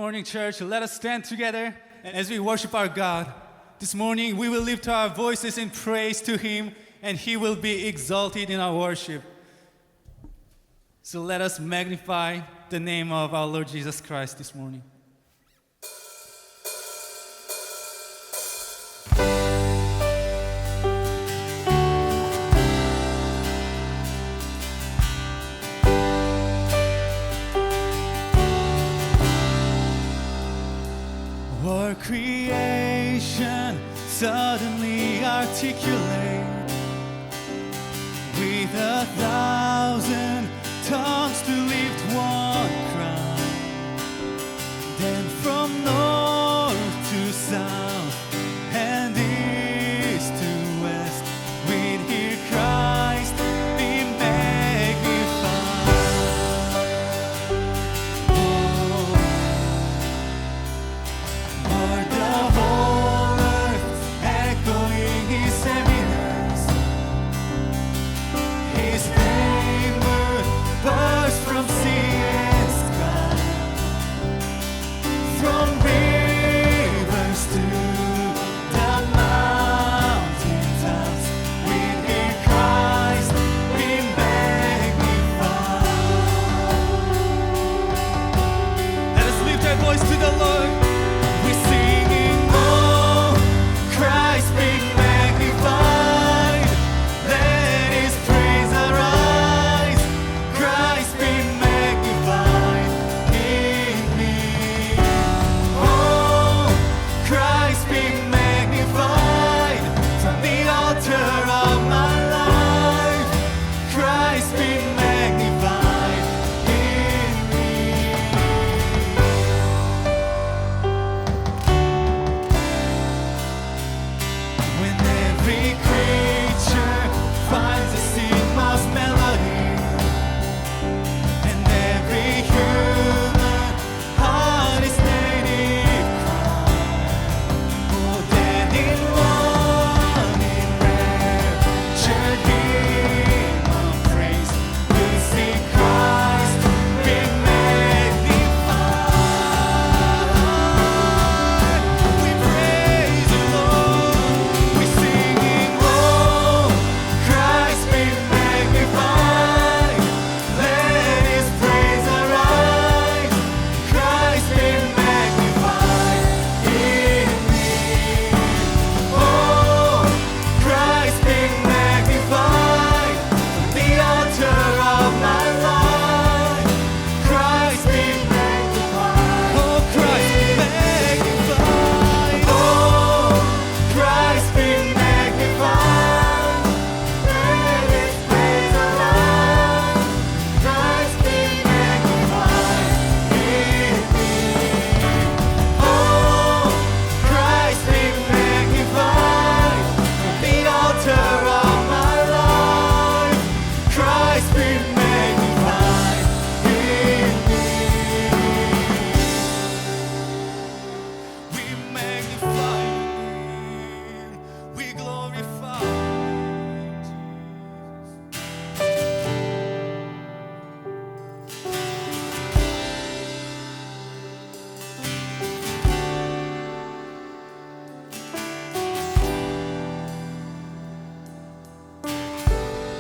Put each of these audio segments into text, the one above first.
morning, church. Let us stand together as we worship our God. This morning, we will lift our voices in praise to Him, and He will be exalted in our worship. So let us magnify the name of our Lord Jesus Christ this morning. Our creation suddenly articulate with 1,000 tongues to lift one cry. Then from north to south and east to west, we'd hear Christ be magnified. O'er the whole earth echoing His eminence, His name would burst from sea and sky, from rivers to the mountain tops. We'd hear Christ be magnified. Let us lift our voice to the Lord. We're singing, oh, Christ be magnified. Let His praise arise. Christ be magnified in me. Oh, Christ be magnified from the altar of my life. Christ be magnified in me. When every creature finds its inmost melody, and every human heart is native cry, oh, then in one enraptured hymn of praise, we'll sing Christ be magnified. We praise the Lord. We're singing, oh, Christ be magnified. Let His praise arise. Christ be magnified in me. Oh, Christ be magnified from the altar of my life. Christ be magnified. Oh, Christ be magnified. Oh, Christ be magnified. Let His praise arise. Christ be magnified in me. Oh, Christ be magnified from the altar of my life. Christ be magnified in me. We magnify Your name. We glorify Jesus.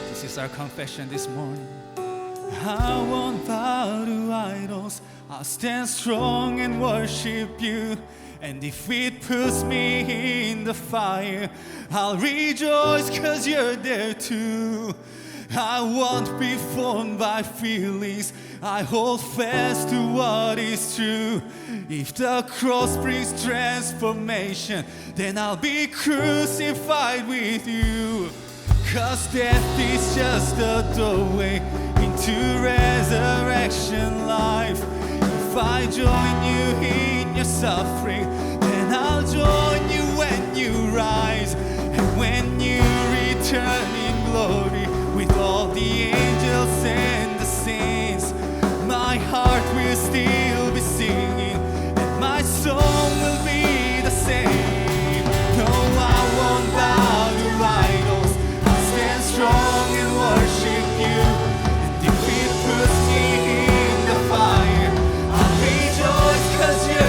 This is our confession this morning. I won't bow to idols. I'll stand strong and worship You. And if it puts me in the fire, I'll rejoice 'cause You're there too. I won't be formed by feelings. I hold fast to what is true. If the cross brings transformation, then I'll be crucified with You. 'Cause death is just a doorway into resurrection life. If I join You in Your suffering, then I'll join You when You rise. And when You return in glory with all the angels and the saints, my heart will still be singing, and my song will be the same. No, I won't bow to idols. I'll stand strong and worship You. And if it puts me in the fire, I'll rejoice 'cause You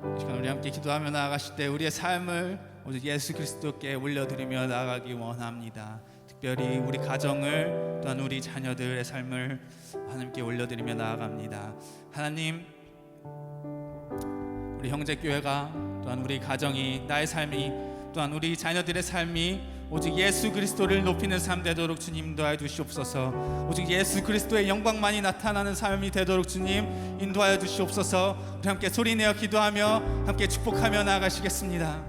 이 시간 우리 함께 기도하며 나아가실 때 우리의 삶을 오직 예수 그리스도께 올려드리며 나아가기 원합니다. 특별히 우리 가정을 또한 우리 자녀들의 삶을 하나님께 올려드리며 나아갑니다. 하나님, 우리 형제교회가 또한 우리 가정이, 나의 삶이, 또한 우리 자녀들의 삶이 오직 예수 그리스도를 높이는 삶 되도록 주님 인도하여 주시옵소서. 오직 예수 그리스도의 영광만이 나타나는 삶이 되도록 주님 인도하여 주시옵소서. 우리 함께 소리내어 기도하며 함께 축복하며 나아가시겠습니다.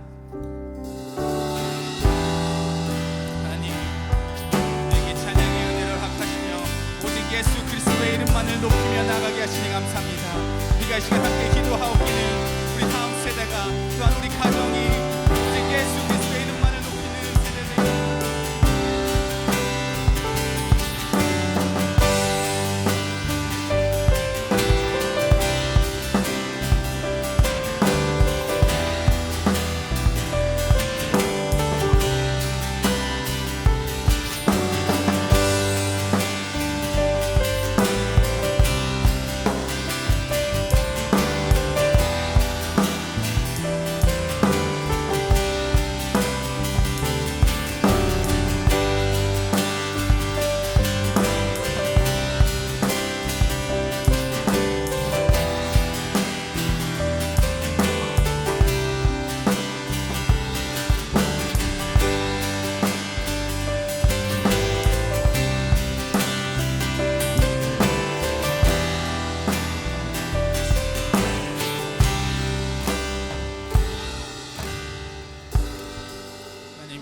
하나님, 우리에게 찬양의 은혜를 허락하시며 오직 예수 그리스도의 이름만을 높이며 나아가게 하시니 감사합니다. 우리가 이 시간 함께 기도하옵기는 우리 다음 세대가, 또한 우리 가정이 오직 예수 그리스도의 이름만을 높이는 세대들이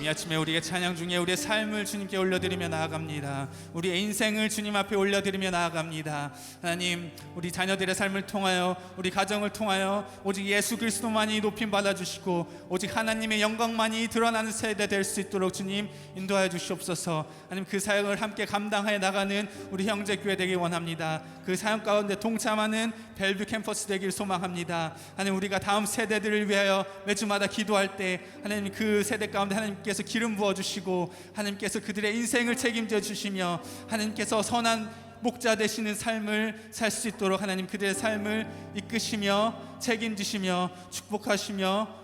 이 아침에 우리의 찬양 중에 우리의 삶을 주님께 올려드리며 나아갑니다. 우리의 인생을 주님 앞에 올려드리며 나아갑니다. 하나님, 우리 자녀들의 삶을 통하여, 우리 가정을 통하여 오직 예수 그리스도만이 높임 받아주시고 오직 하나님의 영광만이 드러나는 세대 될 수 있도록 주님 인도하여 주시옵소서. 하나님, 그 사역을 함께 감당해 나가는 우리 형제교회 되길 원합니다. 그 사역 가운데 동참하는 벨뷰 캠퍼스 되길 소망합니다. 하나님, 우리가 다음 세대들을 위하여 매주마다 기도할 때 하나님, 그 세대 가운데 하나님께서 기름 부어주시고 하나님께서 그들의 인생을 책임져 주시며 하나님께서 선한 목자 되시는 삶을 살 수 있도록 하나님 그들의 삶을 이끄시며 책임지시며 축복하시며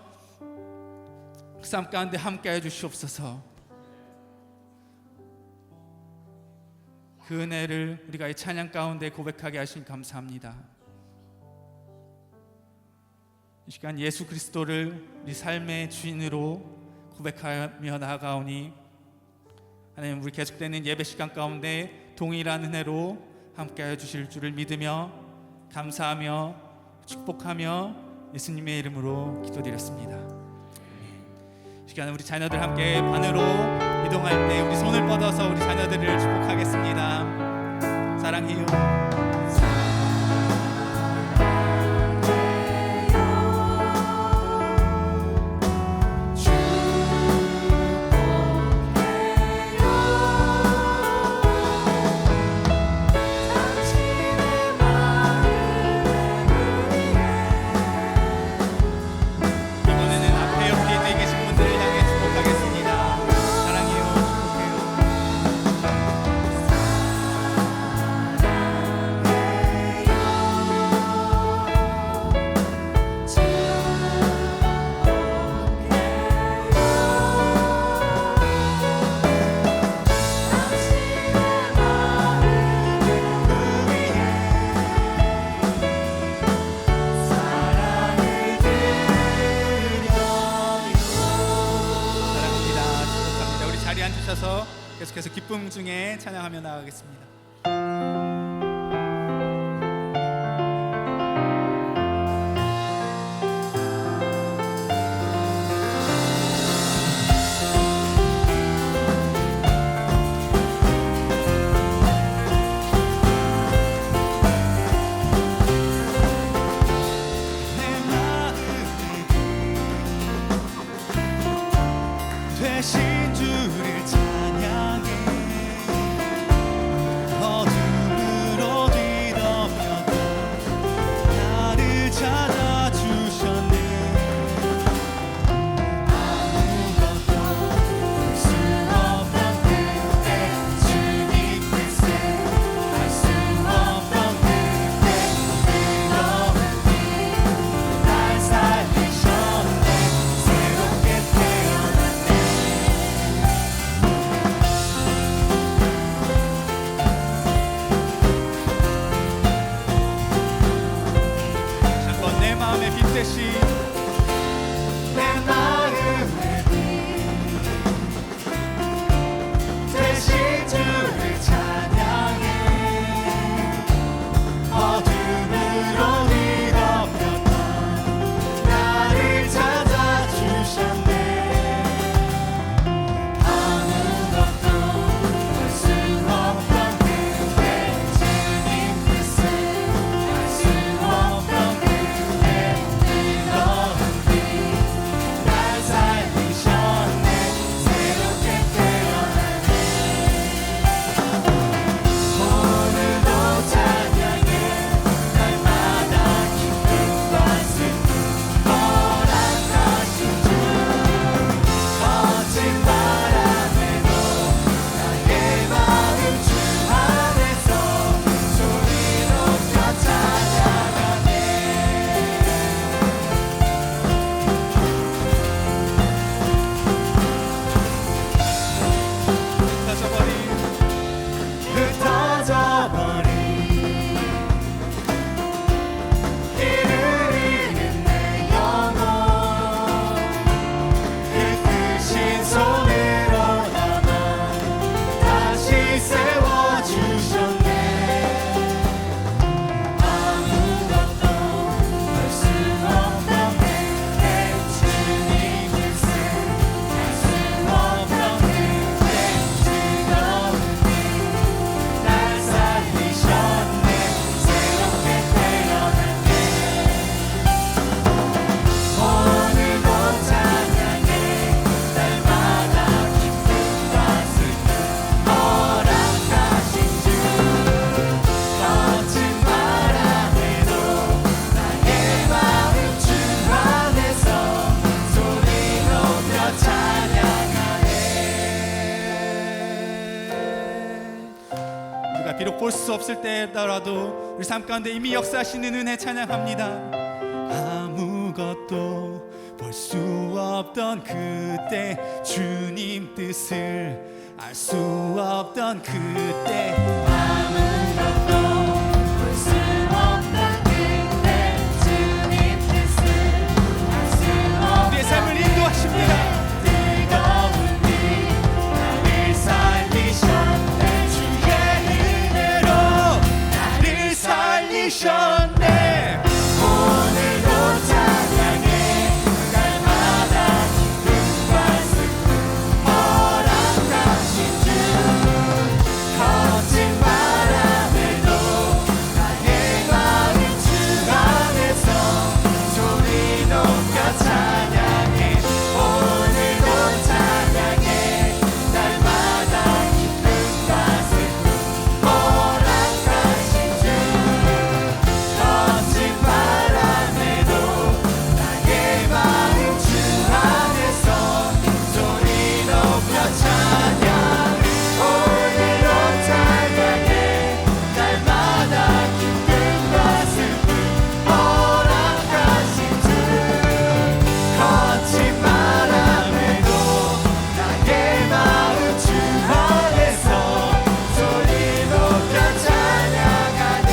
그 삶 가운데 함께해 주시옵소서. 그 은혜를 우리가 이 찬양 가운데 고백하게 하신 감사합니다. 이 시간 예수 그리스도를 우리 삶의 주인으로 고백하며 나아가오니 하나님, 우리 계속되는 예배 시간 가운데 동일한 은혜로 함께하여 주실 줄을 믿으며 감사하며 축복하며 예수님의 이름으로 기도드렸습니다. 이 시간 우리 자녀들 함께 반으로 이동할 때 우리 손을 뻗어서 우리 자녀들을 축복하겠습니다. 사랑해요. 계속해서 기쁨 중에 찬양하며 나아가겠습니다. 되신 주를 찬양해 마음의 빛 대신 내 마음의 빛 대신 주를 찬양해 어둠으로 뒤덮였던 나를 찾아주셨네 아무것도 볼 수 없던 그대 주님 뜻을 알 수 없던 그대 뜨거운 빛 날 살리셨네 새롭게 태어나네 오늘도 찬양해 날마다 기쁨과 슬픔 허락하신 주 거친 바람에도 나의 마음 주 안에서 소리 높여 찬양하네 흩어져버린 길을 잃은 내 영혼 그 크신 손으로 담아 다시 세워주셨네 아무것도 볼 수 없던 내 주님 뜻을 알 수 없던 그대 뜨거운 날 살리셨네 새롭게 태어났네 오늘도 찬양해 날마다 기쁨과 슬픔 허락하신 주 거친 바람에도 나의 마음 주 안에서 소리 높여 찬양하네 우리가 비록 볼 수 없을 때더라도 우리 삶 가운데 이미 역사하시는 은혜 찬양합니다. 아무것도 볼 수 없던 그때 주님 뜻을 알 수 없던 그때 아무것도 볼 수 없던 그때 주님 뜻을 알 수 우리의 없던 삶을 인도하십니다. 뜨거운 빛 나를 살리셨네 주의 은혜로 나를 살리셨네. 오늘도 찬양해 날마다 기쁨과 슬픔 허락하신 주 거친 바람에도 나의 마음 주 안에서 소리 높여 찬양해 오늘도 찬양해 날마다 기쁨과 슬픔 허락하신 주 거친 바람에도 나의 마음 주 안에서 소리 높여 찬양 오늘도 찬양해 날마다 기쁨과 슬픔 허락하신 주 거친 바람에도 나의 마음 주 안에서 소리 높여 찬양하네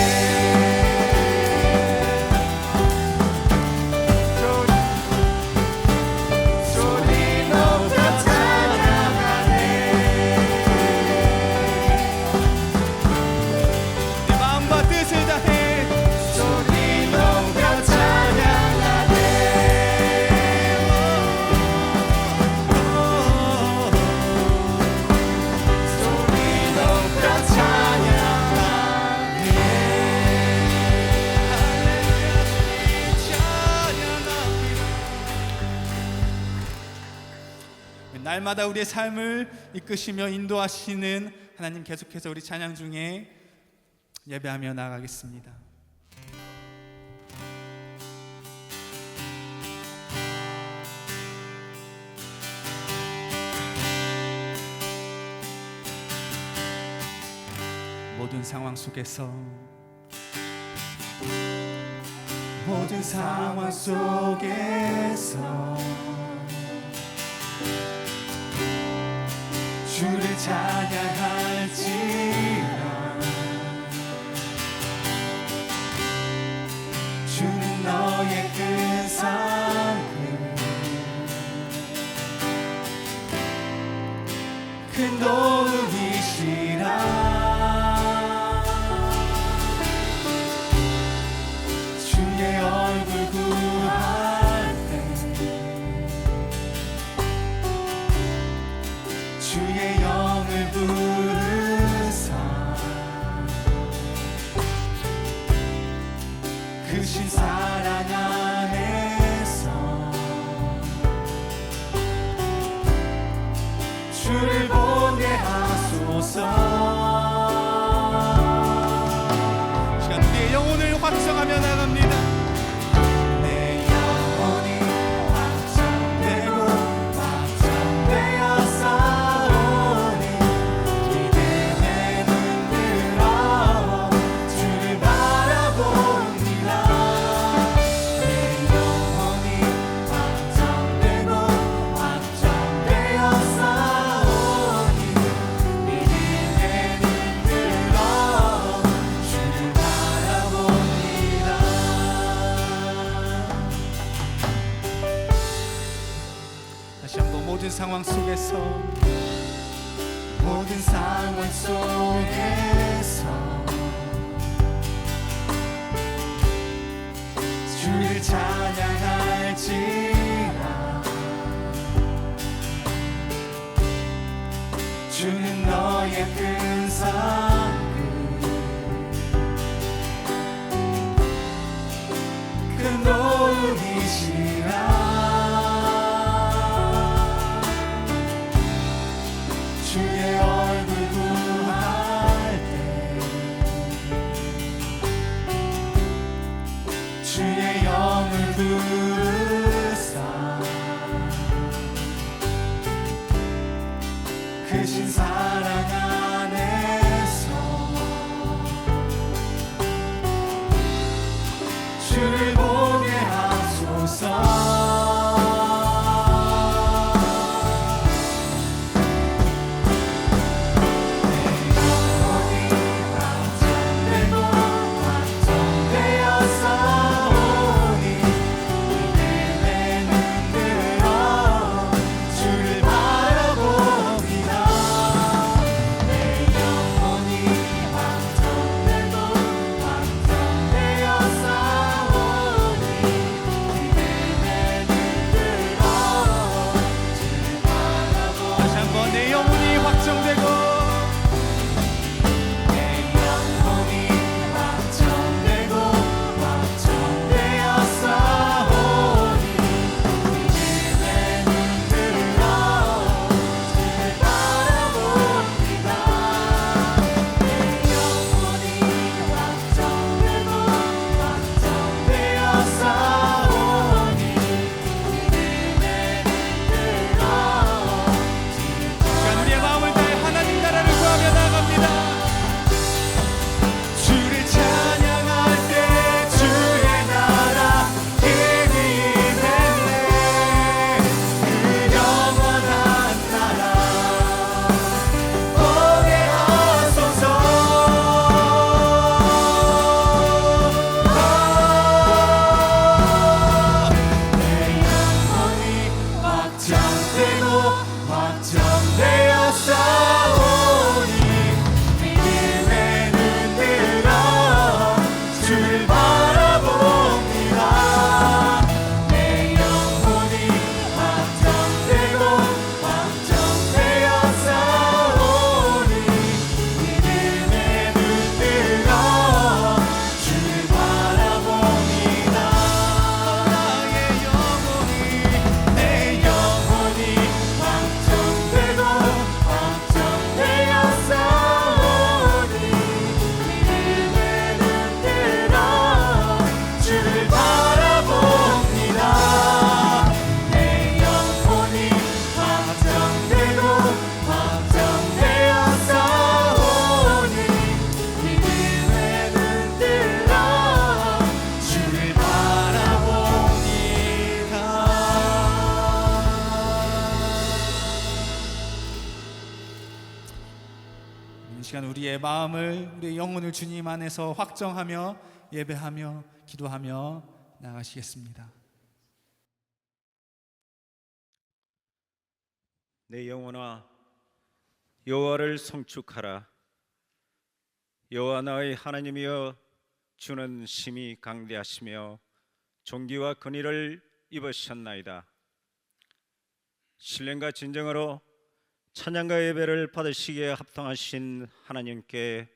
소리 높여 찬양하네 내 마음과 뜻을 다해 소리 높여 찬양하네 소리 높여 찬양하네 날마다 우리의 삶을 이끄시며 인도하시는 하나님, 계속해서 우리 찬양 중에 예배하며 나아가겠습니다. 모든 상황 속에서 모든 상황 속에서 주를 찬양할지라 주는 너의 너의 큰 사랑 큰 도움이시라. 주의 얼굴 구할 때 주의 영을 부르사 크신 사랑 안에서 주를 보게 하소서. 시간 우리의 영혼을 확정하며 나갑니다. 내 영혼이 확정되고 확정되어 싸우니 믿음에 눈들어 주를 바라봅니다. 내 영혼이 확정되고 확정되어 싸우니 믿음에 눈들어 주를 바라봅니다. 다시 한번 모든 상황 속에서 모든 상황 속에서 주를 찬양할지라. 주는 너의 큰 사랑 큰 도움이시라. 주의 얼굴 구할 때 주의 영을 부르사 크신 사랑 안에서 주를 보게 하소서. 시간 우리의 마음을, 우리의 영혼을 주님 안에서 확정하며 예배하며 기도하며 나가시겠습니다. 내 영혼아 여호와를 송축하라. 여호와 나의 하나님이여, 주는 심히 강대하시며 존귀와 근위를 입으셨나이다. 신령과 진정으로 찬양과 예배를 받으시기에 합당하신 하나님께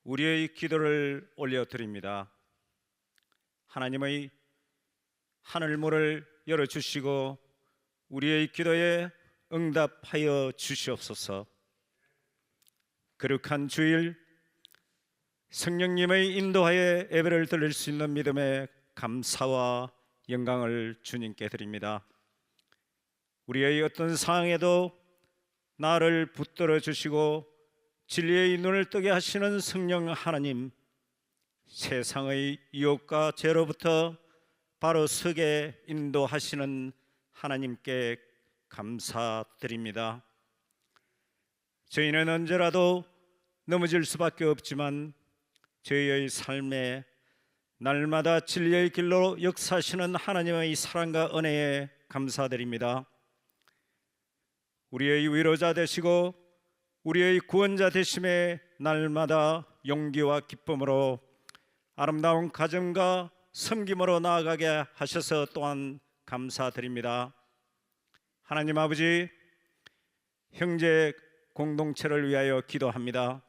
우리의 기도를 올려드립니다. 하나님의 하늘문을 열어주시고 우리의 기도에 응답하여 주시옵소서. 거룩한 주일 성령님의 인도하에 예배를 드릴 수 있는 믿음에 감사와 영광을 주님께 드립니다. 우리의 어떤 상황에도 나를 붙들어 주시고 진리의 눈을 뜨게 하시는 성령 하나님, 세상의 유혹과 죄로부터 바로 서게 인도하시는 하나님께 감사드립니다. 저희는 언제라도 넘어질 수밖에 없지만 저희의 삶에 날마다 진리의 길로 역사하시는 하나님의 사랑과 은혜에 감사드립니다. 우리의 위로자 되시고 우리의 구원자 되심에 날마다 용기와 기쁨으로 아름다운 가정과 섬김으로 나아가게 하셔서 또한 감사드립니다. 하나님 아버지, 형제 공동체를 위하여 기도합니다.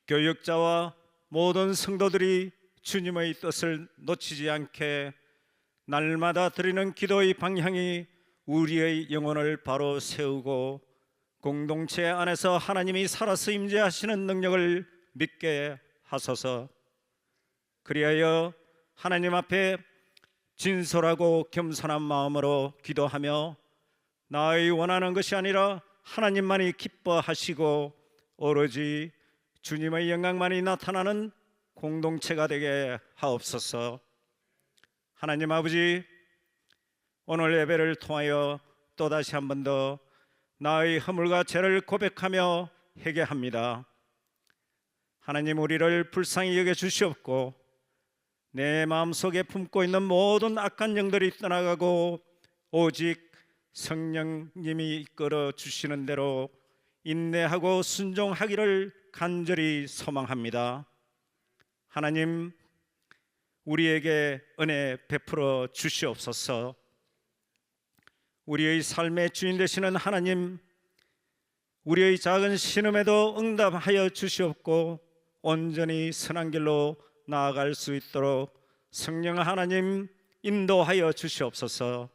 교역자와 모든 성도들이 주님의 뜻을 놓치지 않게 날마다 드리는 기도의 방향이 우리의 영혼을 바로 세우고 공동체 안에서 하나님이 살아서 임재하시는 능력을 믿게 하소서. 그리하여 하나님 앞에 진솔하고 겸손한 마음으로 기도하며 나의 원하는 것이 아니라 하나님만이 기뻐하시고 오로지 주님의 영광만이 나타나는 공동체가 되게 하옵소서. 하나님 아버지, 오늘 예배를 통하여 또다시 한 번 더 나의 허물과 죄를 고백하며 회개합니다. 하나님, 우리를 불쌍히 여겨 주시옵고 내 마음속에 품고 있는 모든 악한 영들이 떠나가고 오직 성령님이 이끌어 주시는 대로 인내하고 순종하기를 간절히 소망합니다. 하나님, 우리에게 은혜 베풀어 주시옵소서. 우리의 삶의 주인 되시는 하나님, 우리의 작은 신음에도 응답하여 주시옵고 온전히 선한 길로 나아갈 수 있도록 성령 하나님 인도하여 주시옵소서.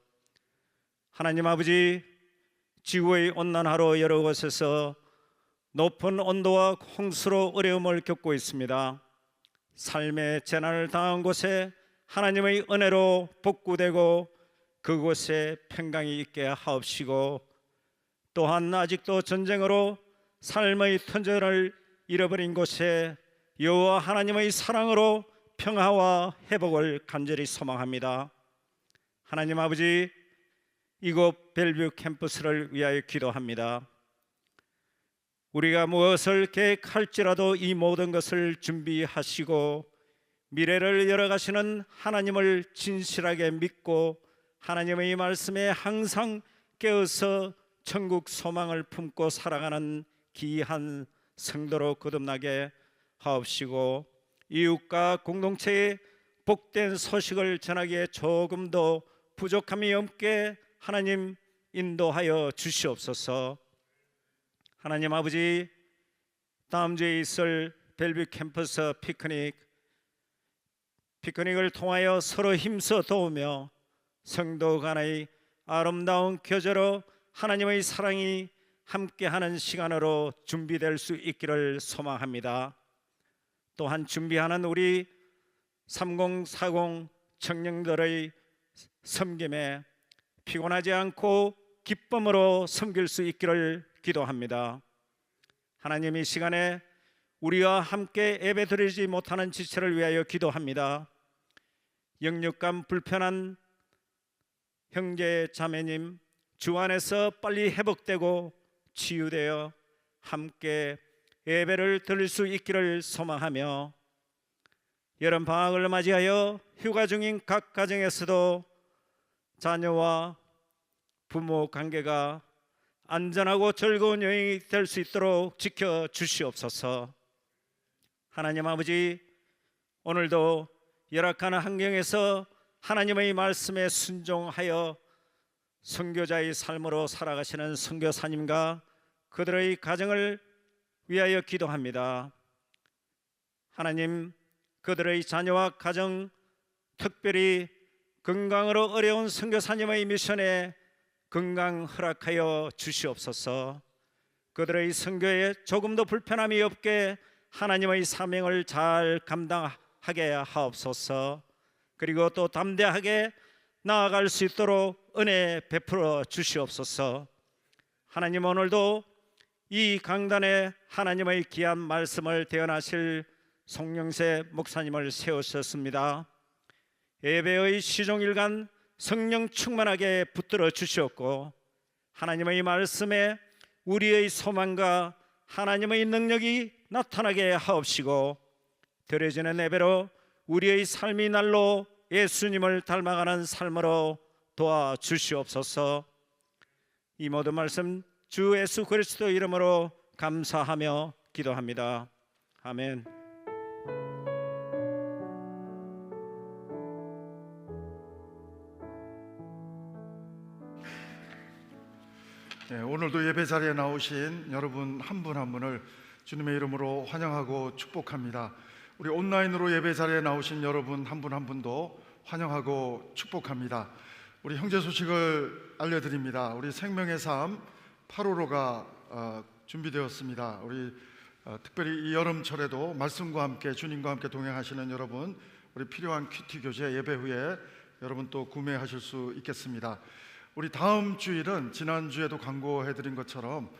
하나님 아버지, 지구의 온난화로 여러 곳에서 높은 온도와 홍수로 어려움을 겪고 있습니다. 삶의 재난을 당한 곳에 하나님의 은혜로 복구되고 그곳에 평강이 있게 하옵시고, 또한 아직도 전쟁으로 삶의 터전을 잃어버린 곳에 여호와 하나님의 사랑으로 평화와 회복을 간절히 소망합니다. 하나님 아버지, 이곳 벨뷰 캠퍼스를 위하여 기도합니다. 우리가 무엇을 계획할지라도 이 모든 것을 준비하시고 미래를 열어가시는 하나님을 진실하게 믿고 하나님의 말씀에 항상 깨어서 천국 소망을 품고 살아가는 귀한 성도로 거듭나게 하옵시고, 이웃과 공동체에 복된 소식을 전하기에 조금도 부족함이 없게 하나님 인도하여 주시옵소서. 하나님 아버지, 다음 주에 있을 벨뷰 캠퍼스 피크닉을 통하여 서로 힘써 도우며 성도 간의 아름다운 교제로 하나님의 사랑이 함께하는 시간으로 준비될 수 있기를 소망합니다. 또한 준비하는 우리 3040 청년들의 섬김에 피곤하지 않고 기쁨으로 섬길 수 있기를 기도합니다. 하나님, 이 시간에 우리와 함께 예배드리지 못하는 지체를 위하여 기도합니다. 역력감 불편한 형제 자매님, 주 안에서 빨리 회복되고 치유되어 함께 예배를 드릴 수 있기를 소망하며, 여름 방학을 맞이하여 휴가 중인 각 가정에서도 자녀와 부모 관계가 안전하고 즐거운 여행이 될 수 있도록 지켜 주시옵소서. 하나님 아버지, 오늘도 열악한 환경에서 하나님의 말씀에 순종하여 선교자의 삶으로 살아가시는 선교사님과 그들의 가정을 위하여 기도합니다. 하나님, 그들의 자녀와 가정, 특별히 건강으로 어려운 선교사님의 미션에 건강 허락하여 주시옵소서. 그들의 선교에 조금도 불편함이 없게 하나님의 사명을 잘 감당하게 하옵소서. 그리고 또 담대하게 나아갈 수 있도록 은혜 베풀어 주시옵소서. 하나님, 오늘도 이 강단에 하나님의 귀한 말씀을 대언하실 송영세 목사님을 세우셨습니다. 예배의 시종일관 성령 충만하게 붙들어 주시옵고 하나님의 말씀에 우리의 소망과 하나님의 능력이 나타나게 하옵시고 드려지는 예배로 우리의 삶이 날로 예수님을 닮아가는 삶으로 도와주시옵소서. 이 모든 말씀 주 예수 그리스도 이름으로 감사하며 기도합니다. 아멘. 네, 오늘도 예배 자리에 나오신 여러분 한 분 한 분을 주님의 이름으로 환영하고 축복합니다. 우리 온라인으로 예배 자리에 나오신 여러분 한 분 한 분도 환영하고 축복합니다. 우리 형제 소식을 알려드립니다. 우리 생명의 삶 8호로가 준비되었습니다. 우리 특별히 이 여름철에도 말씀과 함께 주님과 함께 동행하시는 여러분, 우리 필요한 큐티 교재 예배 후에 여러분 또 구매하실 수 있겠습니다. 우리 다음 주일은 지난주에도 광고해드린 것처럼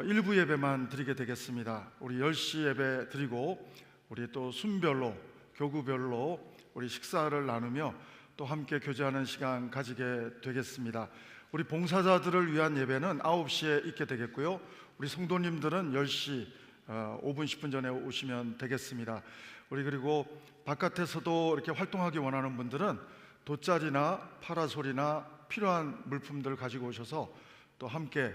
일부 예배만 드리게 되겠습니다. 우리 10시 예배 드리고 우리 또 순별로 교구별로 우리 식사를 나누며 또 함께 교제하는 시간 가지게 되겠습니다. 우리 봉사자들을 위한 예배는 9시에 있게 되겠고요. 우리 성도님들은 10시 5분 10분 전에 오시면 되겠습니다. 우리 그리고 바깥에서도 이렇게 활동하기 원하는 분들은 돗자리나 파라솔이나 필요한 물품들 가지고 오셔서 또 함께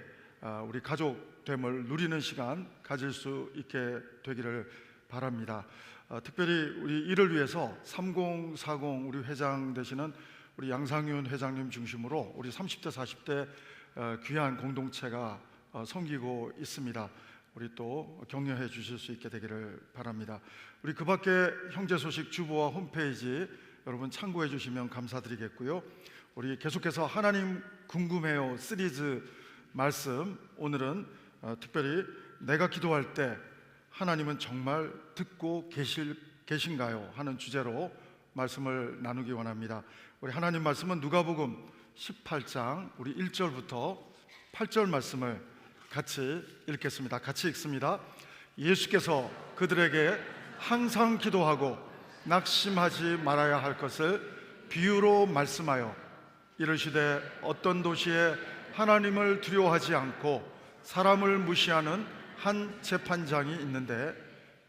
우리 가족됨을 누리는 시간 가질 수 있게 되기를 바랍니다. 특별히 우리 이를 위해서 3040 우리 회장 되시는 우리 양상윤 회장님 중심으로 우리 30대 40대 귀한 공동체가 섬기고 있습니다. 우리 또 격려해 주실 수 있게 되기를 바랍니다. 우리 그 밖에 형제 소식 주보와 홈페이지 여러분 참고해 주시면 감사드리겠고요. 우리 계속해서 하나님 궁금해요 시리즈 말씀, 오늘은 특별히 내가 기도할 때 하나님은 정말 듣고 계신가요? 하는 주제로 말씀을 나누기 원합니다. 우리 하나님 말씀은 누가복음 18장 우리 1절부터 8절 말씀을 같이 읽겠습니다. 같이 읽습니다. 예수께서 그들에게 항상 기도하고 낙심하지 말아야 할 것을 비유로 말씀하여 이르시되 어떤 도시에 하나님을 두려워하지 않고 사람을 무시하는 한 재판장이 있는데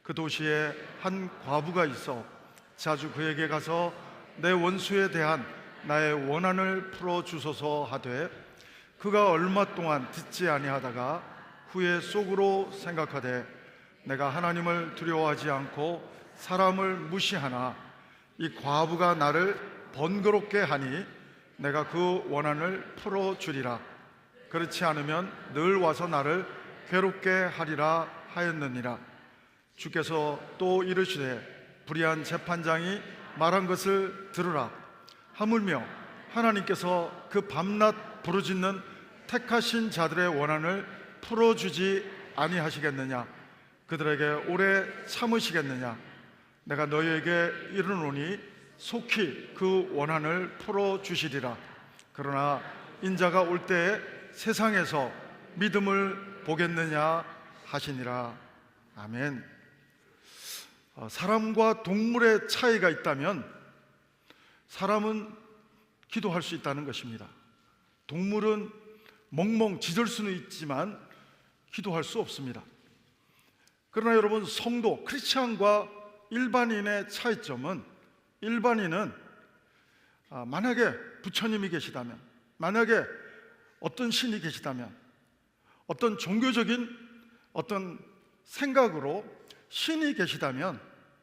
그 도시에 한 과부가 있어 자주 그에게 가서 내 원수에 대한 나의 원한을 풀어주소서 하되 그가 얼마 동안 듣지 아니하다가 후에 속으로 생각하되 내가 하나님을 두려워하지 않고 사람을 무시하나 이 과부가 나를 번거롭게 하니 내가 그 원한을 풀어주리라. 그렇지 않으면 늘 와서 나를 괴롭게 하리라 하였느니라. 주께서 또 이르시되 불의한 재판장이 말한 것을 들으라. 하물며 하나님께서 그 밤낮 부르짖는 택하신 자들의 원한을 풀어주지 아니하시겠느냐? 그들에게 오래 참으시겠느냐? 내가 너희에게 이르노니 속히 그 원한을 풀어주시리라. 그러나 인자가 올 때에 세상에서 믿음을 보겠느냐 하시니라. 아멘. 사람과 동물의 차이가 있다면 사람은 기도할 수 있다는 것입니다. 동물은 멍멍 짖을 수는 있지만 기도할 수 없습니다. 그러나 여러분, 성도 크리스찬과 일반인의 차이점은, 일반인은 만약에 부처님이 계시다면, 만약에 어떤 신이 계시다면, 어떤 종교적인 어떤 생각으로 신이 계시다면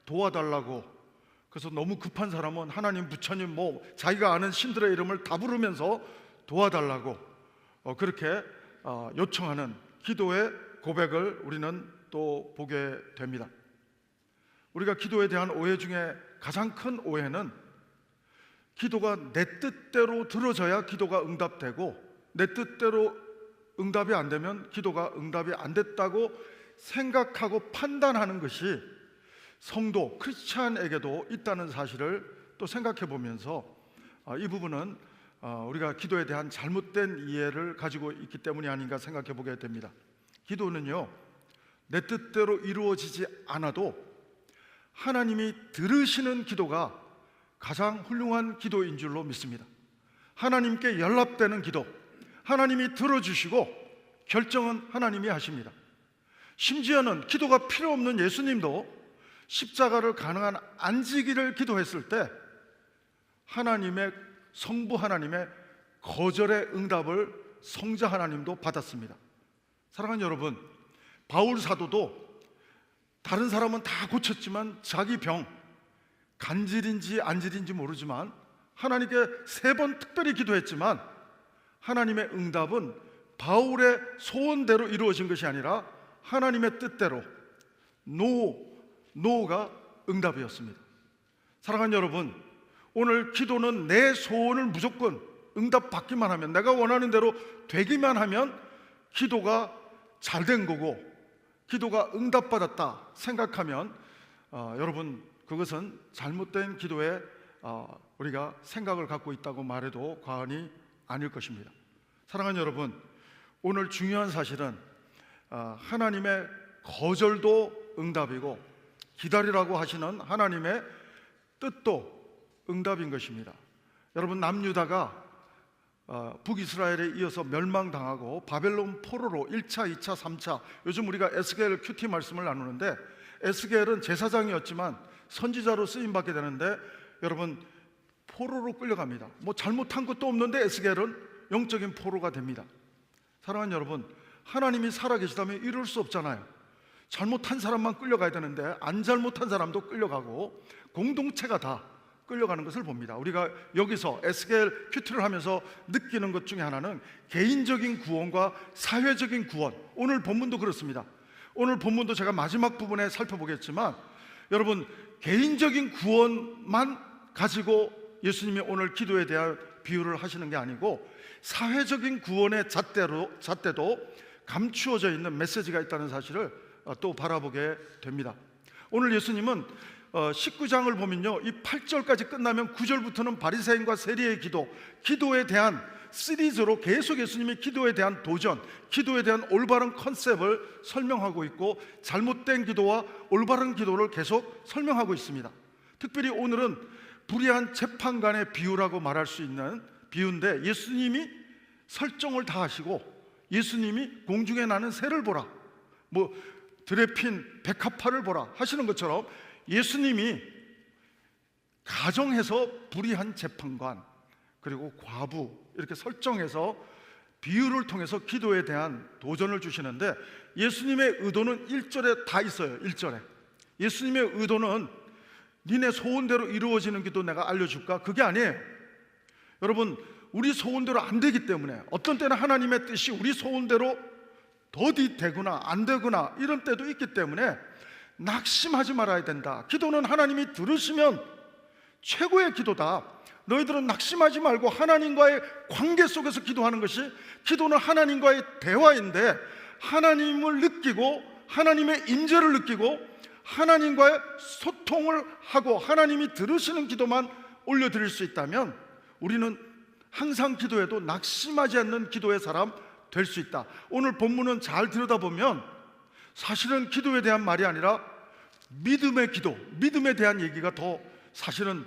도와달라고, 그래서 너무 급한 사람은 하나님, 부처님, 자기가 아는 신들의 이름을 다 부르면서 도와달라고 그렇게 요청하는 기도의 고백을 우리는 또 보게 됩니다. 우리가 기도에 대한 오해 중에 가장 큰 오해는, 기도가 내 뜻대로 들어져야 기도가 응답되고, 내 뜻대로 응답이 안 되면 기도가 응답이 안 됐다고 생각하고 판단하는 것이 성도 크리스찬에게도 있다는 사실을 또 생각해 보면서 이 부분은 우리가 기도에 대한 잘못된 이해를 가지고 있기 때문이 아닌가 생각해 보게 됩니다. 기도는요, 내 뜻대로 이루어지지 않아도 하나님이 들으시는 기도가 가장 훌륭한 기도인 줄로 믿습니다. 하나님께 연락되는 기도, 하나님이 들어주시고 결정은 하나님이 하십니다. 심지어는 기도가 필요 없는 예수님도 십자가를 가능한 안 지기를 기도했을 때 하나님의, 성부 하나님의 거절의 응답을 성자 하나님도 받았습니다. 사랑하는 여러분, 바울 사도도 다른 사람은 다 고쳤지만 자기 병, 간질인지 안질인지 모르지만 하나님께 3번 특별히 기도했지만 하나님의 응답은 바울의 소원대로 이루어진 것이 아니라 하나님의 뜻대로, 노가 응답이었습니다. 사랑하는 여러분, 오늘 기도는 내 소원을 무조건 응답받기만 하면, 내가 원하는 대로 되기만 하면 기도가 잘된 거고, 기도가 응답받았다 생각하면 여러분, 그것은 잘못된 기도에 우리가 생각을 갖고 있다고 말해도 과언이 아닐 것입니다. 사랑하는 여러분, 오늘 중요한 사실은 하나님의 거절도 응답이고 기다리라고 하시는 하나님의 뜻도 응답인 것입니다. 여러분, 남유다가 북이스라엘에 이어서 멸망당하고 바벨론 포로로 1차, 2차, 3차, 요즘 우리가 에스겔 큐티 말씀을 나누는데, 에스겔은 제사장이었지만 선지자로 쓰임받게 되는데, 여러분, 포로로 끌려갑니다. 잘못한 것도 없는데 에스겔은 영적인 포로가 됩니다. 사랑하는 여러분, 하나님이 살아계시다면 이럴 수 없잖아요. 잘못한 사람만 끌려가야 되는데 안 잘못한 사람도 끌려가고 공동체가 다 끌려가는 것을 봅니다. 우리가 여기서 에스겔 큐티를 하면서 느끼는 것 중에 하나는 개인적인 구원과 사회적인 구원, 오늘 본문도 그렇습니다. 오늘 본문도 제가 마지막 부분에 살펴보겠지만, 여러분, 개인적인 구원만 가지고 예수님이 오늘 기도에 대한 비유를 하시는 게 아니고 사회적인 구원의 잣대도 감추어져 있는 메시지가 있다는 사실을 또 바라보게 됩니다. 오늘 예수님은 19장을 보면요, 이 8절까지 끝나면 9절부터는 바리새인과 세리의 기도에 대한 시리즈로 계속 예수님이 기도에 대한 도전, 기도에 대한 올바른 컨셉을 설명하고 있고, 잘못된 기도와 올바른 기도를 계속 설명하고 있습니다. 특별히 오늘은 불의한 재판관의 비유라고 말할 수 있는 비유인데, 예수님이 설정을 다 하시고 예수님이 공중에 나는 새를 보라, 들에 핀 백합화를 보라 하시는 것처럼 예수님이 가정에서 불의한 재판관 그리고 과부 이렇게 설정해서 비유를 통해서 기도에 대한 도전을 주시는데, 예수님의 의도는 1절에 다 있어요. 1절에 예수님의 의도는 니네 소원대로 이루어지는 기도 내가 알려줄까? 그게 아니에요. 여러분, 우리 소원대로 안 되기 때문에, 어떤 때는 하나님의 뜻이 우리 소원대로 더디 되거나 안 되거나 이런 때도 있기 때문에 낙심하지 말아야 된다. 기도는 하나님이 들으시면 최고의 기도다. 너희들은 낙심하지 말고 하나님과의 관계 속에서 기도하는 것이, 기도는 하나님과의 대화인데, 하나님을 느끼고 하나님의 임재를 느끼고 하나님과의 소통을 하고 하나님이 들으시는 기도만 올려드릴 수 있다면 우리는 항상 기도해도 낙심하지 않는 기도의 사람 될 수 있다. 오늘 본문은 잘 들여다보면 사실은 기도에 대한 말이 아니라 믿음의 기도, 믿음에 대한 얘기가 더 사실은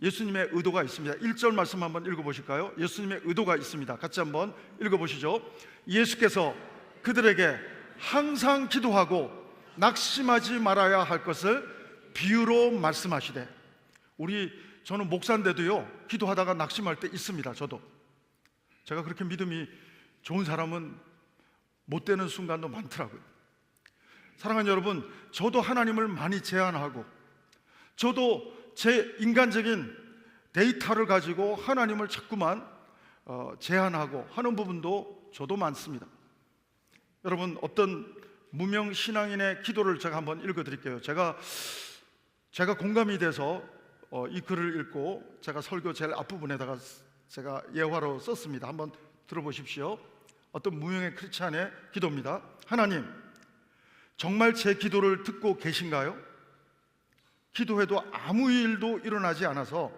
예수님의 의도가 있습니다. 1절 말씀 한번 읽어보실까요? 예수님의 의도가 있습니다. 같이 한번 읽어보시죠. 예수께서 그들에게 항상 기도하고 낙심하지 말아야 할 것을 비유로 말씀하시되, 저는 목사인데도요, 기도하다가 낙심할 때 있습니다. 제가 그렇게 믿음이 좋은 사람은 못 되는 순간도 많더라고요. 사랑하는 여러분, 저도 하나님을 많이 제한하고, 저도 제 인간적인 데이터를 가지고 하나님을 자꾸만 제한하고 하는 부분도 저도 많습니다. 여러분, 어떤 무명 신앙인의 기도를 제가 한번 읽어드릴게요. 제가 공감이 돼서 이 글을 읽고 제가 설교 제일 앞부분에다가 제가 예화로 썼습니다. 한번 들어보십시오. 어떤 무명의 크리스찬의 기도입니다. 하나님, 정말 제 기도를 듣고 계신가요? 기도해도 아무 일도 일어나지 않아서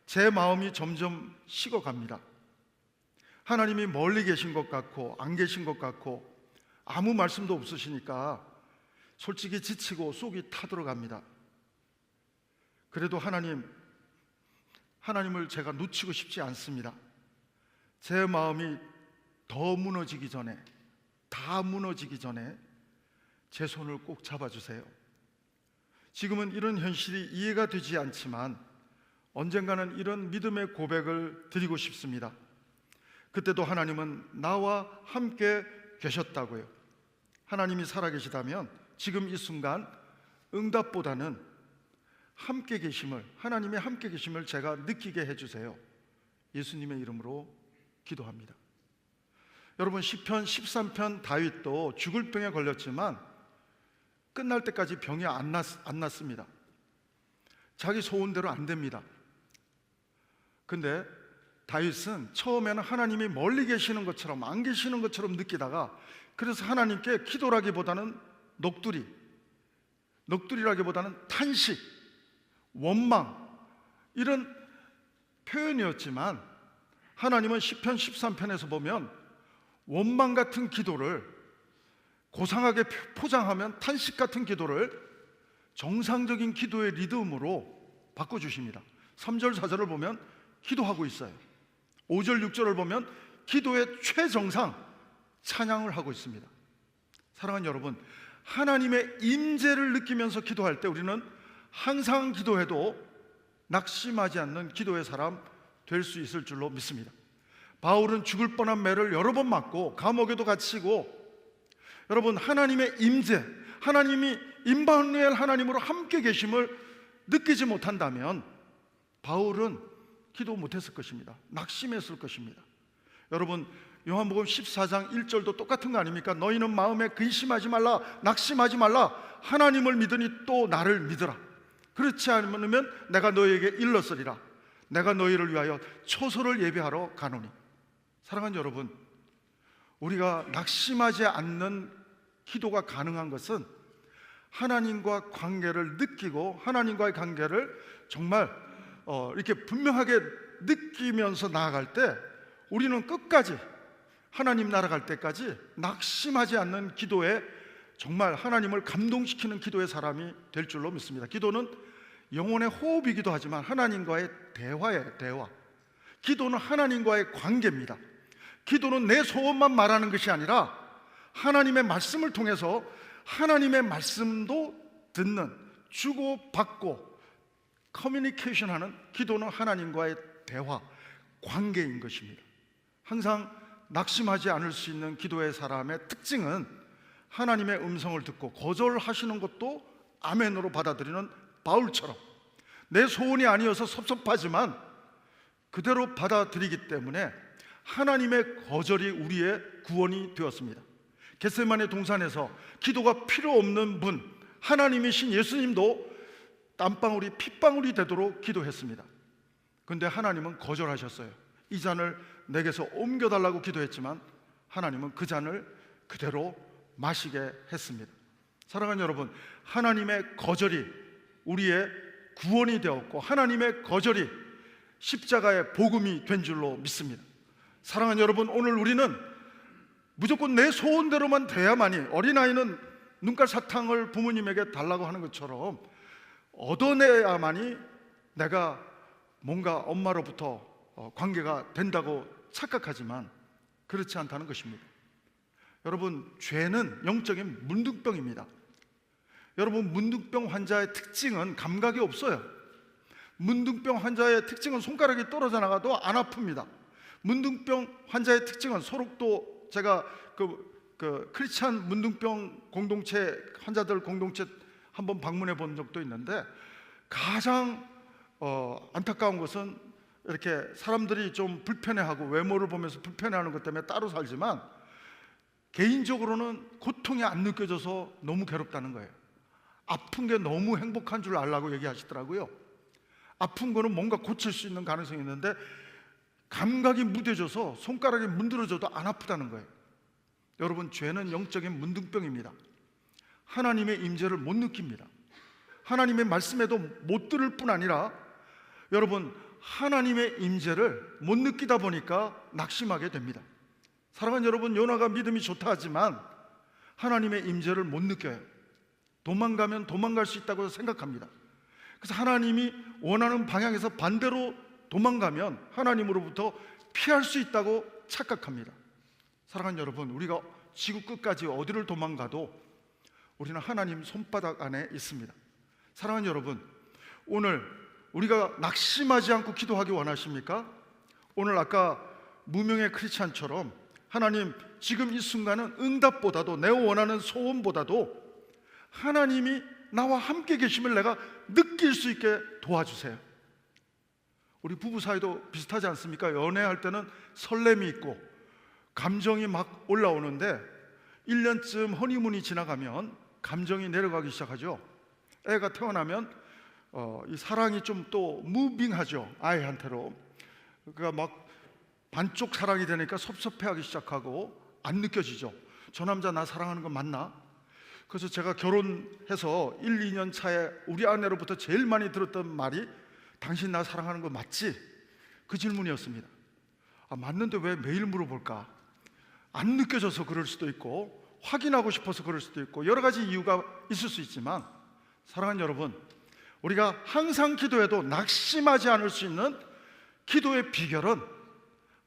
제 마음이 점점 식어갑니다. 하나님이 멀리 계신 것 같고 안 계신 것 같고 아무 말씀도 없으시니까 솔직히 지치고 속이 타들어갑니다. 그래도 하나님을 제가 놓치고 싶지 않습니다. 제 마음이 더 무너지기 전에, 다 무너지기 전에 제 손을 꼭 잡아주세요. 지금은 이런 현실이 이해가 되지 않지만 언젠가는 이런 믿음의 고백을 드리고 싶습니다. 그때도 하나님은 나와 함께 계셨다고요. 하나님이 살아계시다면 지금 이 순간 응답보다는 함께 계심을, 하나님의 함께 계심을 제가 느끼게 해주세요. 예수님의 이름으로 기도합니다. 여러분, 시편 13편 다윗도 죽을 병에 걸렸지만 끝날 때까지 병이 안 났습니다. 자기 소원대로 안 됩니다. 근데 다윗은 처음에는 하나님이 멀리 계시는 것처럼 안 계시는 것처럼 느끼다가, 그래서 하나님께 기도라기보다는 넋두리라기보다는 탄식, 원망, 이런 표현이었지만 하나님은 시편 13편에서 보면 원망 같은 기도를 고상하게 포장하면 탄식 같은 기도를 정상적인 기도의 리듬으로 바꿔주십니다. 3절 4절을 보면 기도하고 있어요. 5절 6절을 보면 기도의 최정상 찬양을 하고 있습니다. 사랑하는 여러분, 하나님의 임재를 느끼면서 기도할 때 우리는 항상 기도해도 낙심하지 않는 기도의 사람 될 수 있을 줄로 믿습니다. 바울은 죽을 뻔한 매를 여러 번 맞고 감옥에도 갇히고, 여러분, 하나님의 임재, 하나님이 임마누엘 하나님으로 함께 계심을 느끼지 못한다면 바울은 기도 못했을 것입니다. 낙심했을 것입니다. 여러분, 요한복음 14장 1절도 똑같은 거 아닙니까? 너희는 마음에 근심하지 말라, 낙심하지 말라. 하나님을 믿으니 또 나를 믿으라. 그렇지 않으면 내가 너희에게 일렀으리라. 내가 너희를 위하여 초소를 예비하러 가노니. 사랑하는 여러분, 우리가 낙심하지 않는 기도가 가능한 것은 하나님과 관계를 느끼고 하나님과의 관계를 정말 이렇게 분명하게 느끼면서 나아갈 때 우리는 끝까지 하나님 나라 갈 때까지 낙심하지 않는 기도에, 정말 하나님을 감동시키는 기도의 사람이 될 줄로 믿습니다. 기도는 영혼의 호흡이기도 하지만 하나님과의 대화예요. 대화. 기도는 하나님과의 관계입니다. 기도는 내 소원만 말하는 것이 아니라 하나님의 말씀을 통해서 하나님의 말씀도 듣는, 주고받고 커뮤니케이션하는, 기도는 하나님과의 대화, 관계인 것입니다. 항상 낙심하지 않을 수 있는 기도의 사람의 특징은 하나님의 음성을 듣고 거절하시는 것도 아멘으로 받아들이는 바울처럼 내 소원이 아니어서 섭섭하지만 그대로 받아들이기 때문에 하나님의 거절이 우리의 구원이 되었습니다. 겟세마네 동산에서 기도가 필요 없는 분, 하나님이신 예수님도 땀방울이 핏방울이 되도록 기도했습니다. 그런데 하나님은 거절하셨어요. 이 잔을 내게서 옮겨달라고 기도했지만 하나님은 그 잔을 그대로 마시게 했습니다. 사랑하는 여러분, 하나님의 거절이 우리의 구원이 되었고 하나님의 거절이 십자가의 복음이 된 줄로 믿습니다. 사랑하는 여러분, 오늘 우리는 무조건 내 소원대로만 돼야만이, 어린아이는 눈깔 사탕을 부모님에게 달라고 하는 것처럼 얻어내야만이 내가 뭔가 엄마로부터 관계가 된다고 착각하지만 그렇지 않다는 것입니다. 여러분, 죄는 영적인 문둥병입니다. 여러분, 문둥병 환자의 특징은 감각이 없어요. 문둥병 환자의 특징은 손가락이 떨어져 나가도 안 아픕니다. 문둥병 환자의 특징은 소록도 제가 그 크리스찬 문둥병 공동체 환자들 공동체 한번 방문해 본 적도 있는데, 가장 안타까운 것은 이렇게 사람들이 좀 불편해하고 외모를 보면서 불편해하는 것 때문에 따로 살지만 개인적으로는 고통이 안 느껴져서 너무 괴롭다는 거예요. 아픈 게 너무 행복한 줄 알라고 얘기하시더라고요. 아픈 거는 뭔가 고칠 수 있는 가능성이 있는데 감각이 무뎌져서 손가락이 문드러져도 안 아프다는 거예요. 여러분, 죄는 영적인 문둥병입니다. 하나님의 임재를 못 느낍니다. 하나님의 말씀에도 못 들을 뿐 아니라 여러분, 하나님의 임재를 못 느끼다 보니까 낙심하게 됩니다. 사랑하는 여러분, 요나가 믿음이 좋다 하지만 하나님의 임재를 못 느껴요. 도망가면 도망갈 수 있다고 생각합니다. 그래서 하나님이 원하는 방향에서 반대로 도망가면 하나님으로부터 피할 수 있다고 착각합니다. 사랑하는 여러분, 우리가 지구 끝까지 어디를 도망가도 우리는 하나님 손바닥 안에 있습니다. 사랑하는 여러분, 오늘 우리가 낙심하지 않고 기도하기 원하십니까? 오늘 아까 무명의 크리스찬처럼 하나님, 지금 이 순간은 응답보다도 내 원하는 소원보다도 하나님이 나와 함께 계심을 내가 느낄 수 있게 도와주세요. 우리 부부 사이도 비슷하지 않습니까? 연애할 때는 설렘이 있고 감정이 막 올라오는데 1년쯤 허니문이 지나가면 감정이 내려가기 시작하죠. 애가 태어나면 이 사랑이 좀 또 무빙하죠. 아이한테로. 그러니까 막 반쪽 사랑이 되니까 섭섭해하기 시작하고 안 느껴지죠. 저 남자 나 사랑하는 거 맞나? 그래서 제가 결혼해서 1, 2년 차에 우리 아내로부터 제일 많이 들었던 말이 당신 나 사랑하는 거 맞지? 그 질문이었습니다. 맞는데 왜 매일 물어볼까? 안 느껴져서 그럴 수도 있고 확인하고 싶어서 그럴 수도 있고 여러 가지 이유가 있을 수 있지만 사랑하는 여러분, 우리가 항상 기도해도 낙심하지 않을 수 있는 기도의 비결은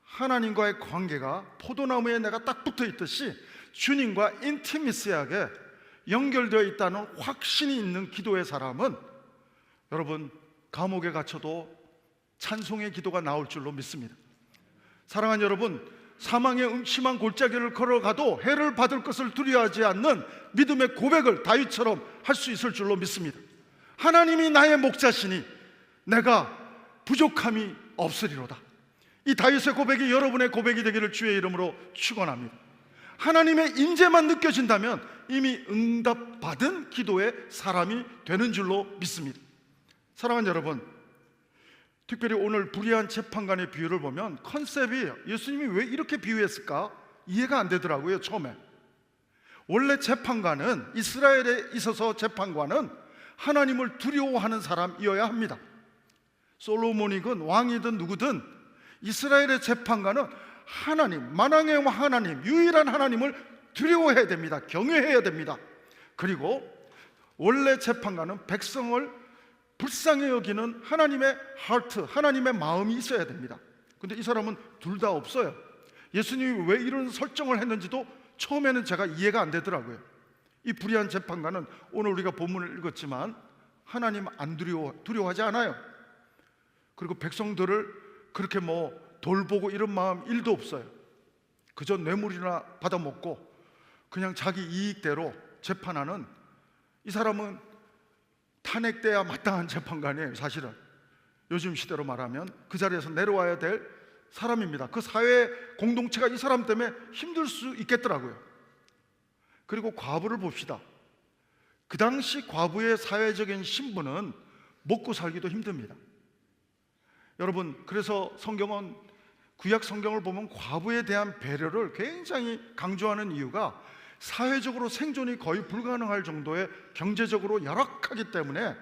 하나님과의 관계가 포도나무에 내가 딱 붙어 있듯이 주님과 인티미시하게 연결되어 있다는 확신이 있는 기도의 사람은 여러분, 감옥에 갇혀도 찬송의 기도가 나올 줄로 믿습니다. 사랑하는 여러분, 사망의 음침한 골짜기를 걸어가도 해를 받을 것을 두려워하지 않는 믿음의 고백을 다윗처럼 할 수 있을 줄로 믿습니다. 하나님이 나의 목자시니 내가 부족함이 없으리로다. 이 다윗의 고백이 여러분의 고백이 되기를 주의 이름으로 축원합니다. 하나님의 임재만 느껴진다면 이미 응답받은 기도의 사람이 되는 줄로 믿습니다. 사랑하는 여러분, 특별히 오늘 불의한 재판관의 비유를 보면 컨셉이 예수님이 왜 이렇게 비유했을까 이해가 안 되더라고요. 처음에 원래 재판관은, 이스라엘에 있어서 재판관은 하나님을 두려워하는 사람이어야 합니다. 솔로몬이든 왕이든 누구든 이스라엘의 재판관은 하나님, 만왕의 하나님, 유일한 하나님을 두려워해야 됩니다. 경외해야 됩니다. 그리고 원래 재판관은 백성을 불쌍히 여기는 하나님의 하트, 하나님의 마음이 있어야 됩니다. 근데 이 사람은 둘 다 없어요. 예수님이 왜 이런 설정을 했는지도 처음에는 제가 이해가 안 되더라고요. 이 불의한 재판관은 오늘 우리가 본문을 읽었지만 하나님 안 두려워하지 않아요. 그리고 백성들을 그렇게 돌보고 이런 마음 1도 없어요. 그저 뇌물이나 받아먹고 그냥 자기 이익대로 재판하는, 이 사람은 탄핵돼야 마땅한 재판관이에요. 사실은 요즘 시대로 말하면 그 자리에서 내려와야 될 사람입니다. 그 사회 공동체가 이 사람 때문에 힘들 수 있겠더라고요. 그리고 과부를 봅시다. 그 당시 과부의 사회적인 신분은 먹고 살기도 힘듭니다. 여러분, 그래서 성경은, 구약 성경을 보면 과부에 대한 배려를 굉장히 강조하는 이유가 사회적으로 생존이 거의 불가능할 정도의 경제적으로 열악하기 때문에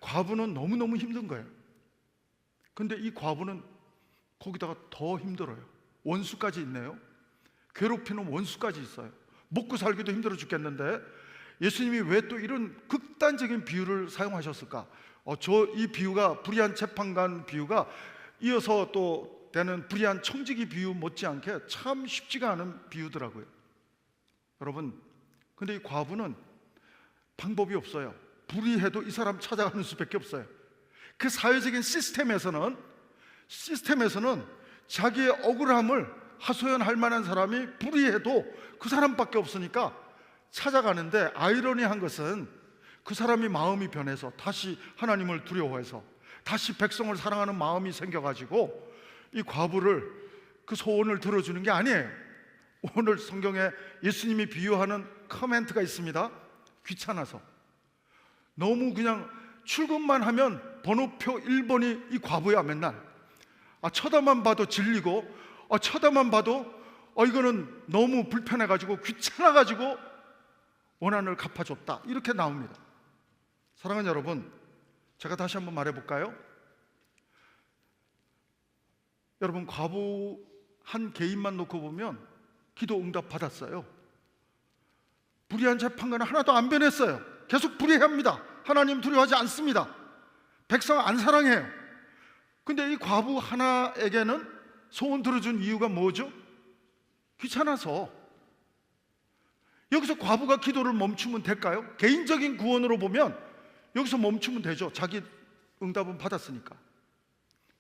과부는 너무너무 힘든 거예요. 근데 이 과부는 거기다가 더 힘들어요. 원수까지 있네요. 괴롭히는 원수까지 있어요. 먹고 살기도 힘들어 죽겠는데 예수님이 왜 또 이런 극단적인 비유를 사용하셨을까? 이 비유가, 불의한 재판관 비유가 이어서 또 되는 불의한 청지기 비유 못지않게 참 쉽지가 않은 비유더라고요. 여러분, 근데 이 과부는 방법이 없어요. 불의해도 이 사람 찾아가는 수밖에 없어요. 그 사회적인 시스템에서는 자기의 억울함을 하소연할 만한 사람이 불의해도 그 사람밖에 없으니까 찾아가는데, 아이러니한 것은 그 사람이 마음이 변해서 다시 하나님을 두려워해서 다시 백성을 사랑하는 마음이 생겨가지고 이 과부를, 그 소원을 들어주는 게 아니에요. 오늘 성경에 예수님이 비유하는 커멘트가 있습니다. 귀찮아서, 너무 그냥 출근만 하면 번호표 1번이 이 과부야. 맨날 쳐다만 봐도 질리고, 쳐다만 봐도 이거는 너무 불편해가지고 귀찮아가지고 원한을 갚아줬다, 이렇게 나옵니다. 사랑하는 여러분, 제가 다시 한번 말해볼까요? 여러분, 과부 한 개인만 놓고 보면 기도 응답 받았어요. 불의한 재판관은 하나도 안 변했어요. 계속 불의합니다. 하나님 두려워하지 않습니다. 백성 안 사랑해요. 근데 이 과부 하나에게는 소원 들어준 이유가 뭐죠? 귀찮아서. 여기서 과부가 기도를 멈추면 될까요? 개인적인 구원으로 보면 여기서 멈추면 되죠. 자기 응답은 받았으니까.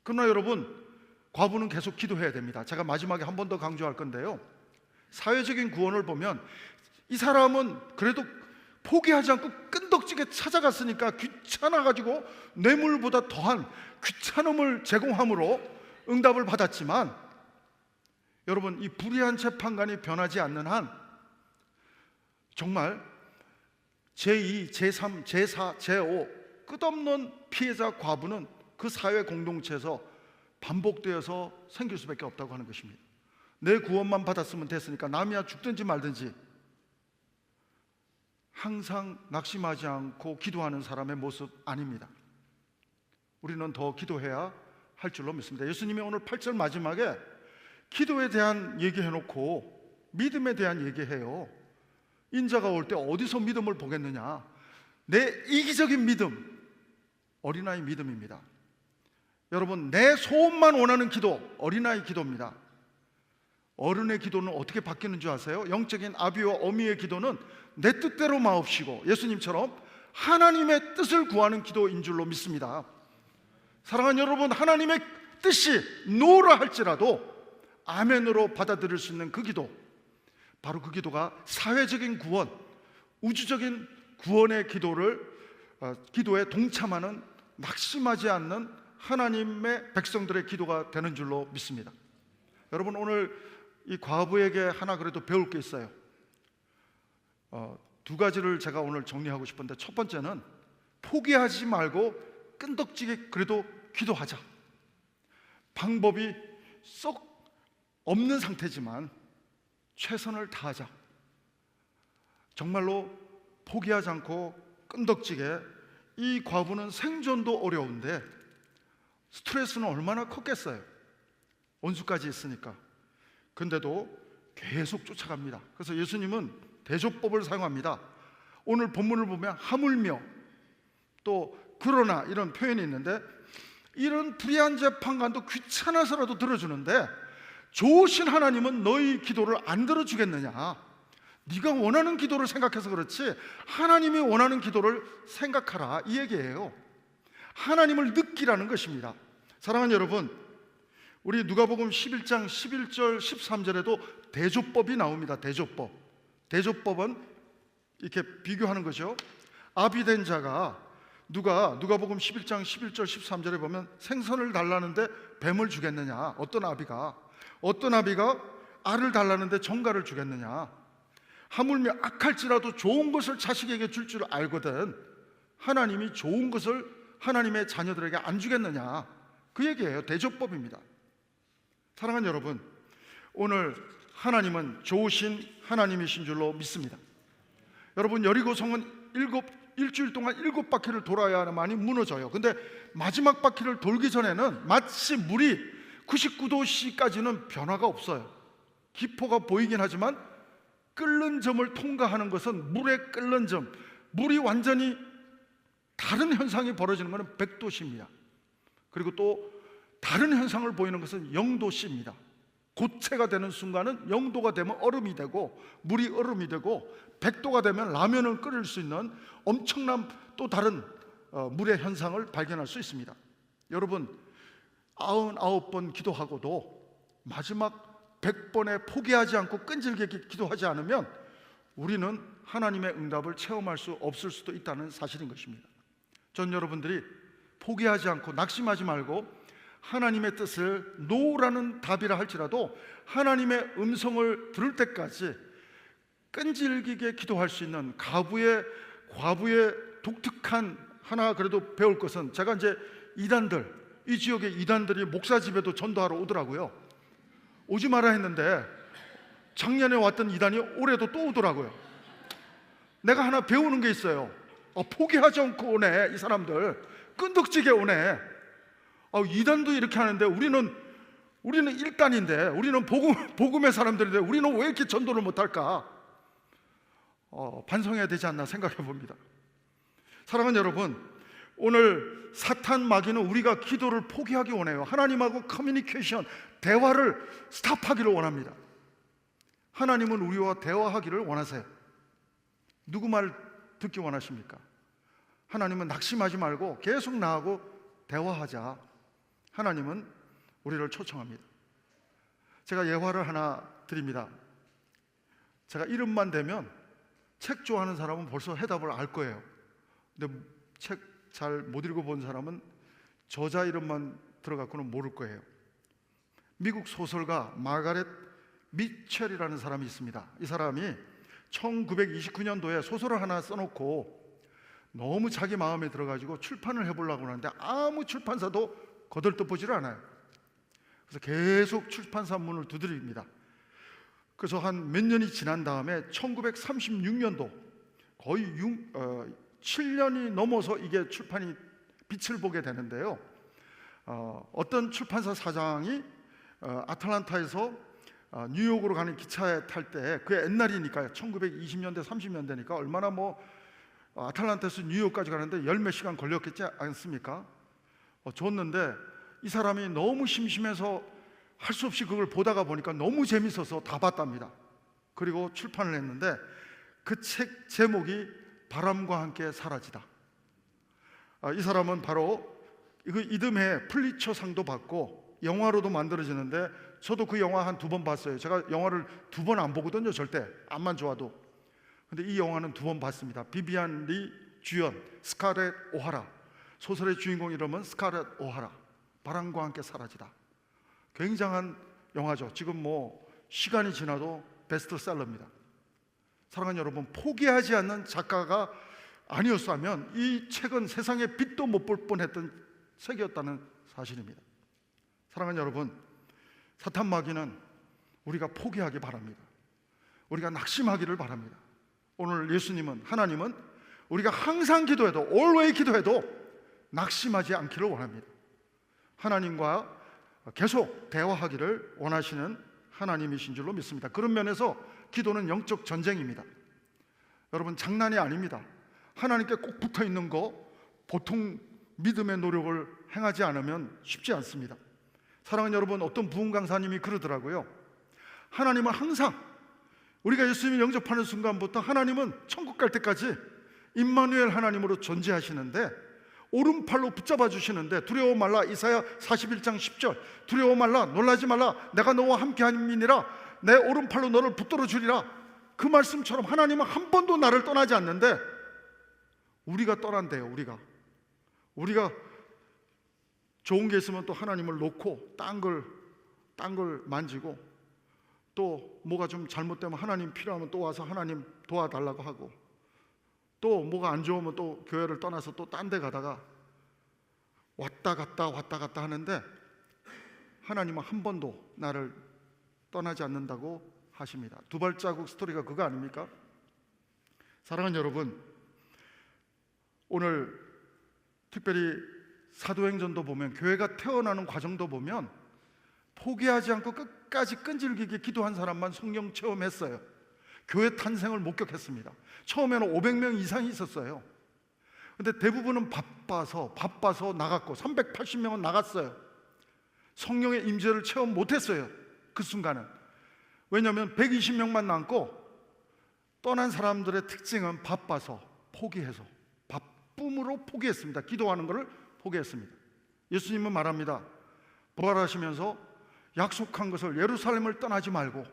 그러나 여러분, 과부는 계속 기도해야 됩니다. 제가 마지막에 한 번 더 강조할 건데요, 사회적인 구원을 보면 이 사람은 그래도 포기하지 않고 끈덕지게 찾아갔으니까 귀찮아가지고 뇌물보다 더한 귀찮음을 제공함으로 응답을 받았지만, 여러분, 이 불의한 재판관이 변하지 않는 한 정말 제2, 제3, 제4, 제5 끝없는 피해자 과부는 그 사회 공동체에서 반복되어서 생길 수밖에 없다고 하는 것입니다. 내 구원만 받았으면 됐으니까 남이야 죽든지 말든지, 항상 낙심하지 않고 기도하는 사람의 모습 아닙니다. 우리는 더 기도해야 할 줄로 믿습니다. 예수님이 오늘 8절 마지막에 기도에 대한 얘기해놓고 믿음에 대한 얘기해요. 인자가 올 때 어디서 믿음을 보겠느냐? 내 이기적인 믿음, 어린아이 믿음입니다. 여러분, 내 소원만 원하는 기도, 어린아이 기도입니다. 어른의 기도는 어떻게 바뀌는 줄 아세요? 영적인 아비와 어미의 기도는 내 뜻대로 마옵시고 예수님처럼 하나님의 뜻을 구하는 기도인 줄로 믿습니다. 사랑하는 여러분, 하나님의 뜻이 노라 할지라도 아멘으로 받아들일 수 있는 그 기도, 바로 그 기도가 사회적인 구원, 우주적인 구원의 기도에 동참하는, 낙심하지 않는 하나님의 백성들의 기도가 되는 줄로 믿습니다. 여러분, 오늘 이 과부에게 하나 그래도 배울 게 있어요. 두 가지를 제가 오늘 정리하고 싶은데, 첫 번째는 포기하지 말고 끈덕지게 그래도 기도하자. 방법이 쏙 없는 상태지만 최선을 다하자. 정말로 포기하지 않고 끈덕지게. 이 과부는 생존도 어려운데 스트레스는 얼마나 컸겠어요. 원수까지 있으니까. 근데도 계속 쫓아갑니다. 그래서 예수님은 대조법을 사용합니다. 오늘 본문을 보면 하물며, 또 그러나 이런 표현이 있는데, 이런 불의한 재판관도 귀찮아서라도 들어주는데 좋으신 하나님은 너희 기도를 안 들어주겠느냐? 네가 원하는 기도를 생각해서 그렇지 하나님이 원하는 기도를 생각하라, 이 얘기예요. 하나님을 느끼라는 것입니다. 사랑하는 여러분, 우리 누가복음 11장 11절 13절에도 대조법이 나옵니다. 대조법은 이렇게 비교하는 거죠. 아비된 자가 누가복음 11장 11절 13절에 보면 생선을 달라는데 뱀을 주겠느냐? 어떤 아비가 알을 달라는데 정갈을 주겠느냐? 하물며 악할지라도 좋은 것을 자식에게 줄 줄 알거든 하나님이 좋은 것을 하나님의 자녀들에게 안 주겠느냐? 그 얘기예요. 대조법입니다. 사랑하는 여러분, 오늘 하나님은 좋으신 하나님이신 줄로 믿습니다. 여러분, 여리고성은 일주일 동안 7바퀴를 돌아야만이 무너져요. 근데 마지막 바퀴를 돌기 전에는 마치 물이 99도씨까지는 변화가 없어요. 기포가 보이긴 하지만 끓는 점을 통과하는 것은 물의 끓는 점, 물이 완전히 다른 현상이 벌어지는 것은 100도씨입니다. 그리고 또 다른 현상을 보이는 것은 0도씨입니다. 고체가 되는 순간은 0도가 되면 얼음이 되고, 물이 얼음이 되고, 100도가 되면 라면을 끓일 수 있는 엄청난 또 다른 물의 현상을 발견할 수 있습니다. 여러분, 99번 기도하고도 마지막 100번에 포기하지 않고 끈질기게 기도하지 않으면 우리는 하나님의 응답을 체험할 수 없을 수도 있다는 사실인 것입니다. 전 여러분들이 포기하지 않고 낙심하지 말고 하나님의 뜻을 노라는 답이라 할지라도 하나님의 음성을 들을 때까지 끈질기게 기도할 수 있는 과부의 독특한 하나 그래도 배울 것은, 제가 이제 이단들, 이 지역의 이단들이 목사 집에도 전도하러 오더라고요. 오지 마라 했는데 작년에 왔던 이단이 올해도 또 오더라고요. 내가 하나 배우는 게 있어요. 포기하지 않고 오네. 이 사람들 끈덕지게 오네. 이단도 이렇게 하는데 우리는 1단인데, 우리는 복음의 사람들인데 우리는 왜 이렇게 전도를 못할까? 반성해야 되지 않나 생각해 봅니다. 사랑하는 여러분, 오늘 사탄 마귀는 우리가 기도를 포기하기 원해요. 하나님하고 커뮤니케이션, 대화를 스탑하기를 원합니다. 하나님은 우리와 대화하기를 원하세요. 누구 말 듣기 원하십니까? 하나님은 낙심하지 말고 계속 나하고 대화하자. 하나님은 우리를 초청합니다. 제가 예화를 하나 드립니다. 제가 이름만 대면 책 좋아하는 사람은 벌써 해답을 알 거예요. 근데 책 잘 못 읽어본 사람은 저자 이름만 들어갖고는 모를 거예요. 미국 소설가 마가렛 미첼이라는 사람이 있습니다. 이 사람이 1929년도에 소설을 하나 써놓고 너무 자기 마음에 들어가지고 출판을 해보려고 하는데 아무 출판사도 거들떠보지를 않아요. 그래서 계속 출판사 문을 두드립니다. 그래서 한 몇 년이 지난 다음에 1936년도 거의 7년이 넘어서 이게 출판이 빛을 보게 되는데요. 어떤 출판사 사장이 아틀란타에서 뉴욕으로 가는 기차에 탈 때, 그게 옛날이니까요. 1920년대 30년대니까 얼마나 아틀란타에서 뉴욕까지 가는데 열 몇 시간 걸렸겠지 않습니까? 줬는데 이 사람이 너무 심심해서 할 수 없이 그걸 보다가 보니까 너무 재밌어서 다 봤답니다. 그리고 출판을 했는데 그 책 제목이 바람과 함께 사라지다. 이 사람은 바로 이듬해 플리처상도 받고 영화로도 만들어지는데, 저도 그 영화 한 2번 봤어요. 제가 영화를 2번 안 보거든요, 절대. 앞만 좋아도. 근데 이 영화는 2번 봤습니다. 비비안 리 주연, 스카렛 오하라. 소설의 주인공 이름은 스카렛 오하라. 바람과 함께 사라지다. 굉장한 영화죠. 지금 시간이 지나도 베스트셀러입니다. 사랑하는 여러분, 포기하지 않는 작가가 아니었다면 이 책은 세상에 빛도 못 볼 뻔했던 책이었다는 사실입니다. 사랑하는 여러분, 사탄 마귀는 우리가 포기하기 바랍니다. 우리가 낙심하기를 바랍니다. 오늘 예수님은, 하나님은 우리가 항상 기도해도, always 기도해도 낙심하지 않기를 원합니다. 하나님과 계속 대화하기를 원하시는 하나님이신 줄로 믿습니다. 그런 면에서 기도는 영적 전쟁입니다. 여러분, 장난이 아닙니다. 하나님께 꼭 붙어 있는 거 보통 믿음의 노력을 행하지 않으면 쉽지 않습니다. 사랑하는 여러분, 어떤 부흥 강사님이 그러더라고요. 하나님은 항상, 우리가 예수님을 영접하는 순간부터 하나님은 천국 갈 때까지 임마누엘 하나님으로 존재하시는데, 오른팔로 붙잡아 주시는데, 두려워 말라, 이사야 41장 10절, 두려워 말라, 놀라지 말라, 내가 너와 함께함이니라, 내 오른팔로 너를 붙들어 주리라. 그 말씀처럼 하나님은 한 번도 나를 떠나지 않는데 우리가 떠난대요. 우리가 좋은 게 있으면 또 하나님을 놓고 딴 걸 만지고, 또 뭐가 좀 잘못되면 하나님 필요하면 또 와서 하나님 도와달라고 하고, 또 뭐가 안 좋으면 또 교회를 떠나서 또 딴 데 가다가 왔다 갔다 하는데 하나님은 한 번도 나를 떠나지 않는다고 하십니다. 2발자국 스토리가 그거 아닙니까? 사랑하는 여러분, 오늘 특별히 사도행전도 보면, 교회가 태어나는 과정도 보면 포기하지 않고 끝까지 끈질기게 기도한 사람만 성령 체험했어요. 교회 탄생을 목격했습니다. 처음에는 500명 이상이 있었어요. 근데 대부분은 바빠서 나갔고 380명은 나갔어요. 성령의 임재를 체험 못했어요. 그 순간은. 왜냐하면 120명만 남고 떠난 사람들의 특징은 바빠서 포기해서, 바쁨으로 포기했습니다. 기도하는 것을 포기했습니다. 예수님은 말합니다. 부활하시면서 약속한 것을, 예루살렘을 떠나지 말고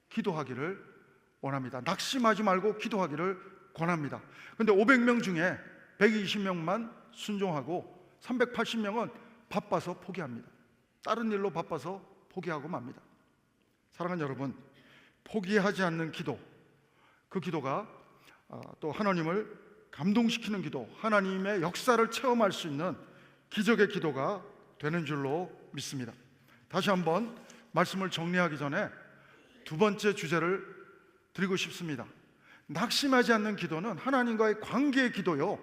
기도하기를 원합니다. 낙심하지 말고 기도하기를 권합니다. 그런데 500명 중에 120명만 순종하고 380명은 바빠서 포기합니다. 다른 일로 바빠서 포기하고 맙니다. 사랑하는 여러분, 포기하지 않는 기도, 그 기도가 또 하나님을 감동시키는 기도, 하나님의 역사를 체험할 수 있는 기적의 기도가 되는 줄로 믿습니다. 다시 한번 말씀을 정리하기 전에 두 번째 주제를 드리고 싶습니다. 낙심하지 않는 기도는 하나님과의 관계의 기도요,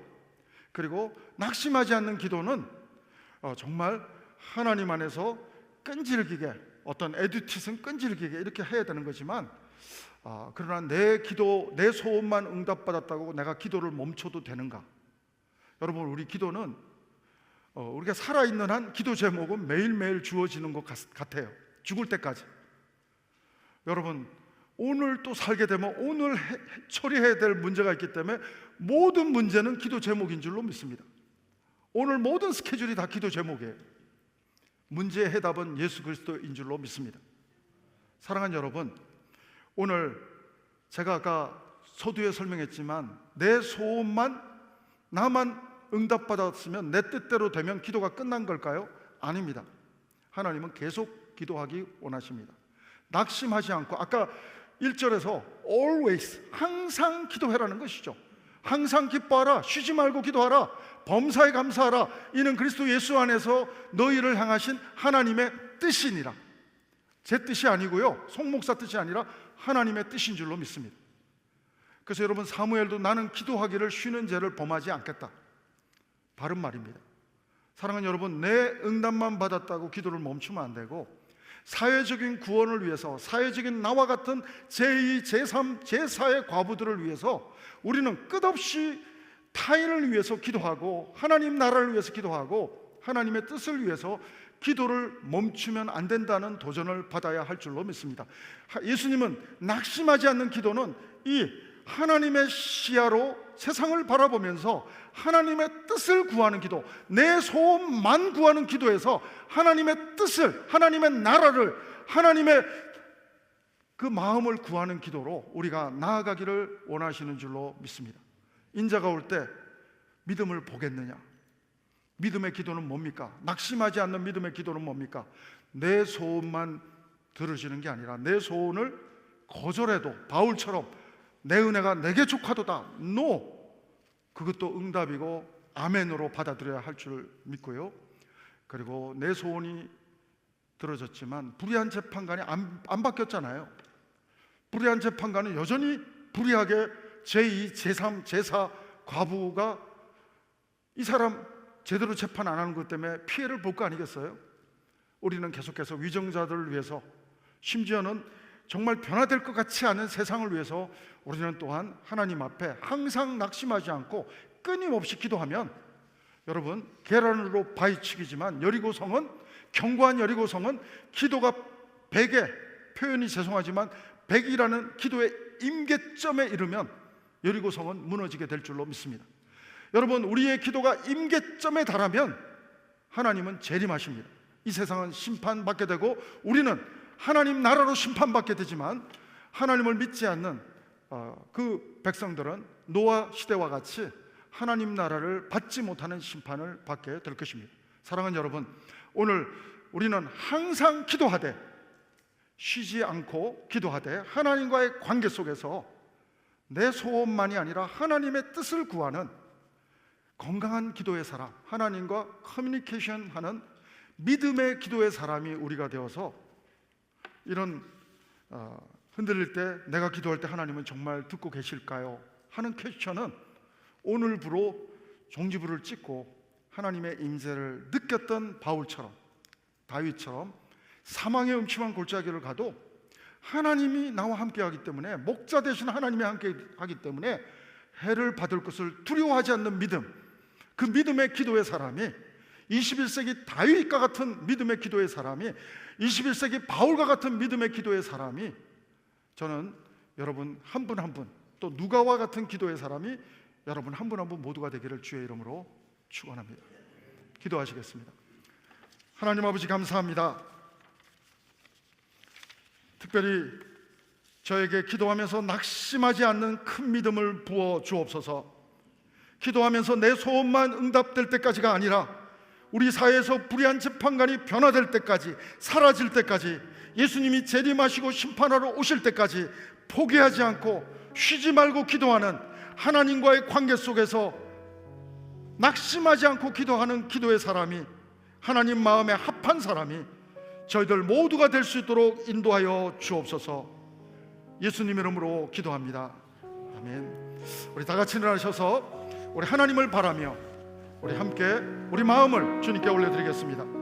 그리고 낙심하지 않는 기도는 정말 하나님 안에서 끈질기게, 어떤 에듀티스는 끈질기게 이렇게 해야 되는 거지만, 그러나 내 기도, 내 소원만 응답받았다고 내가 기도를 멈춰도 되는가? 여러분, 우리 기도는 우리가 살아있는 한 기도 제목은 매일매일 주어지는 것 같아요. 죽을 때까지. 여러분, 오늘 또 살게 되면 오늘 처리해야 될 문제가 있기 때문에 모든 문제는 기도 제목인 줄로 믿습니다. 오늘 모든 스케줄이 다 기도 제목이에요. 문제의 해답은 예수 그리스도인 줄로 믿습니다. 사랑하는 여러분, 오늘 제가 아까 서두에 설명했지만 내 소원만, 나만 응답받았으면, 내 뜻대로 되면 기도가 끝난 걸까요? 아닙니다. 하나님은 계속 기도하기 원하십니다. 낙심하지 않고, 아까 1절에서 always, 항상 기도해라는 것이죠. 항상 기뻐하라, 쉬지 말고 기도하라, 범사에 감사하라, 이는 그리스도 예수 안에서 너희를 향하신 하나님의 뜻이니라. 제 뜻이 아니고요, 송 목사 뜻이 아니라 하나님의 뜻인 줄로 믿습니다. 그래서 여러분, 사무엘도 나는 기도하기를 쉬는 죄를 범하지 않겠다, 바른 말입니다. 사랑하는 여러분, 내 응답만 받았다고 기도를 멈추면 안 되고, 사회적인 구원을 위해서, 사회적인 나와 같은 제2, 제3, 제4의 과부들을 위해서 우리는 끝없이 타인을 위해서 기도하고, 하나님 나라를 위해서 기도하고, 하나님의 뜻을 위해서 기도를 멈추면 안 된다는 도전을 받아야 할 줄로 믿습니다. 예수님은 낙심하지 않는 기도는 이 하나님의 시야로 세상을 바라보면서 하나님의 뜻을 구하는 기도, 내 소원만 구하는 기도에서 하나님의 뜻을, 하나님의 나라를, 하나님의 그 마음을 구하는 기도로 우리가 나아가기를 원하시는 줄로 믿습니다. 인자가 올 때 믿음을 보겠느냐? 믿음의 기도는 뭡니까? 낙심하지 않는 믿음의 기도는 뭡니까? 내 소원만 들으시는 게 아니라 내 소원을 거절해도 바울처럼 내 은혜가 내게 족하도다, no, 그것도 응답이고 아멘으로 받아들여야 할 줄 믿고요. 그리고 내 소원이 들어졌지만 불의한 재판관이 안 바뀌었잖아요. 불의한 재판관은 여전히 불의하게 제2, 제3, 제4 과부가 이 사람 제대로 재판 안 하는 것 때문에 피해를 볼 거 아니겠어요? 우리는 계속해서 위정자들을 위해서, 심지어는 정말 변화될 것 같지 않은 세상을 위해서 우리는 또한 하나님 앞에 항상 낙심하지 않고 끊임없이 기도하면, 여러분, 계란으로 바위치기지만 여리고성은, 견고한 여리고성은 기도가 100에, 표현이 죄송하지만 100이라는 기도의 임계점에 이르면 여리고성은 무너지게 될 줄로 믿습니다. 여러분, 우리의 기도가 임계점에 달하면 하나님은 재림하십니다. 이 세상은 심판받게 되고 우리는 하나님 나라로 심판받게 되지만, 하나님을 믿지 않는 그 백성들은 노아 시대와 같이 하나님 나라를 받지 못하는 심판을 받게 될 것입니다. 사랑하는 여러분, 오늘 우리는 항상 기도하되, 쉬지 않고 기도하되, 하나님과의 관계 속에서 내 소원만이 아니라 하나님의 뜻을 구하는 건강한 기도의 사람, 하나님과 커뮤니케이션하는 믿음의 기도의 사람이 우리가 되어서, 이런 흔들릴 때, 내가 기도할 때 하나님은 정말 듣고 계실까요? 하는 퀘스천은 오늘부로 종지부를 찍고 하나님의 임재를 느꼈던 바울처럼, 다윗처럼 사망의 음침한 골짜기를 가도 하나님이 나와 함께 하기 때문에, 목자 되신 하나님이 함께 하기 때문에 해를 받을 것을 두려워하지 않는 믿음, 그 믿음의 기도의 사람이 21세기 다윗과 같은 믿음의 기도의 사람이, 21세기 바울과 같은 믿음의 기도의 사람이, 저는 여러분 한 분 한 분, 또 누가와 같은 기도의 사람이 여러분 한 분 한 분 모두가 되기를 주의 이름으로 축원합니다. 기도하시겠습니다. 하나님 아버지 감사합니다. 특별히 저에게 기도하면서 낙심하지 않는 큰 믿음을 부어 주옵소서. 기도하면서 내 소원만 응답될 때까지가 아니라 우리 사회에서 불의한 재판관이 변화될 때까지, 사라질 때까지, 예수님이 재림하시고 심판하러 오실 때까지 포기하지 않고 쉬지 말고 기도하는 하나님과의 관계 속에서 낙심하지 않고 기도하는 기도의 사람이, 하나님 마음에 합한 사람이 저희들 모두가 될 수 있도록 인도하여 주옵소서. 예수님 이름으로 기도합니다. 아멘. 우리 다 같이 일어나셔서 우리 하나님을 바라며 우리 함께 우리 마음을 주님께 올려드리겠습니다.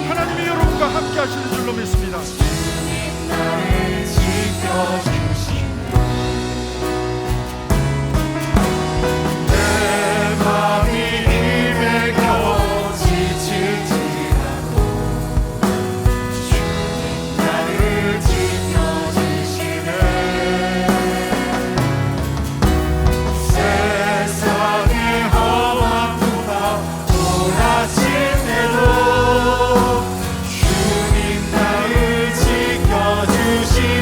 하나님이 여러분과 함께 하시는 줄로 믿습니다. 내 맘이 힘에 겨워 지칠지라도 주님 나를 지켜주시네. 세상의 험한 풍파 몰아칠 때도 주님 나를 지켜주시네.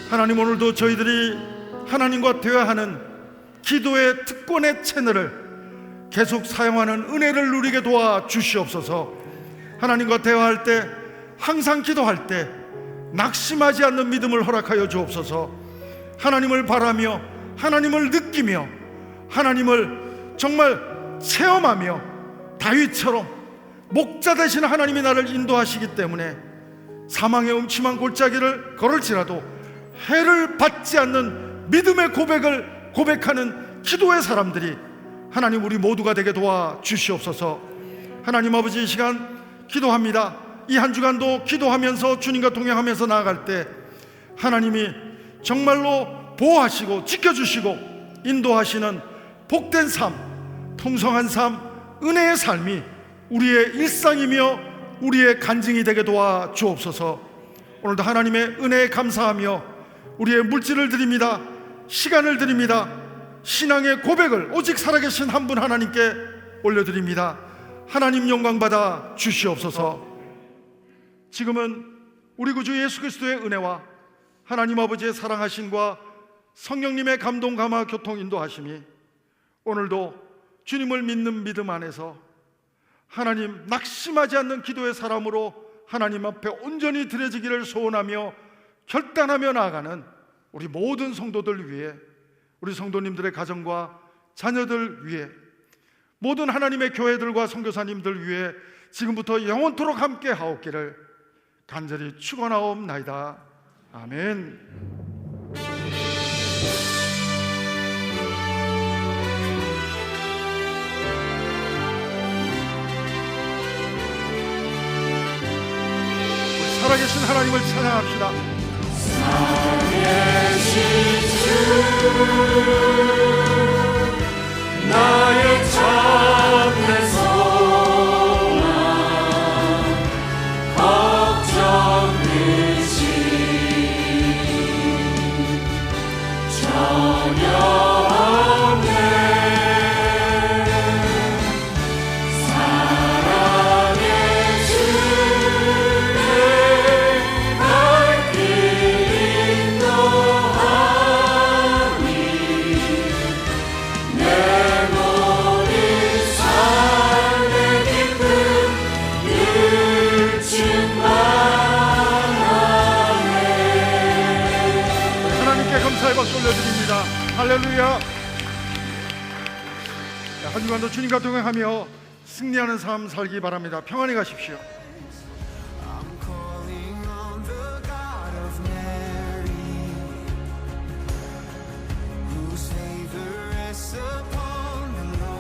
하나님, 오늘도 저희들이 하나님과 대화하는 기도의 특권의 채널을 계속 사용하는 은혜를 누리게 도와 주시옵소서. 하나님과 대화할 때, 항상 기도할 때 낙심하지 않는 믿음을 허락하여 주옵소서. 하나님을 바라며, 하나님을 느끼며, 하나님을 정말 체험하며 다윗처럼 목자 되신 하나님이 나를 인도하시기 때문에 사망의 음침한 골짜기를 걸을지라도 해를 받지 않는 믿음의 고백을 고백하는 기도의 사람들이 하나님 우리 모두가 되게 도와 주시옵소서. 하나님 아버지, 이 시간 기도합니다. 이 한 주간도 기도하면서 주님과 동행하면서 나아갈 때 하나님이 정말로 보호하시고 지켜주시고 인도하시는 복된 삶, 풍성한 삶, 은혜의 삶이 우리의 일상이며 우리의 간증이 되게 도와 주옵소서. 오늘도 하나님의 은혜에 감사하며 우리의 물질을 드립니다. 시간을 드립니다. 신앙의 고백을 오직 살아계신 한 분 하나님께 올려드립니다. 하나님 영광 받아 주시옵소서. 지금은 우리 구주 예수 그리스도의 은혜와 하나님 아버지의 사랑하심과 성령님의 감동 감화 교통 인도하심이 오늘도 주님을 믿는 믿음 안에서 하나님 낙심하지 않는 기도의 사람으로 하나님 앞에 온전히 드려지기를 소원하며 결단하며 나아가는 우리 모든 성도들 위해, 우리 성도님들의 가정과 자녀들 위해, 모든 하나님의 교회들과 선교사님들 위해 지금부터 영원토록 함께 하옵기를 간절히 축원하옵나이다. 아멘. 우리 살아계신 하나님을 찬양합시다. 살아계신 주 나의 참된 소망 걱정 의심 전혀 없네. 사랑의 주내 날 길 인도하니 내 모든 삶의 기쁨 늘 충만하네. 하나님께 감사의 박수 올려드립니다. 할렐루야. 한 주간도 주님과 동행하며 승리하는 삶 살기 바랍니다. 평안히 가십시오.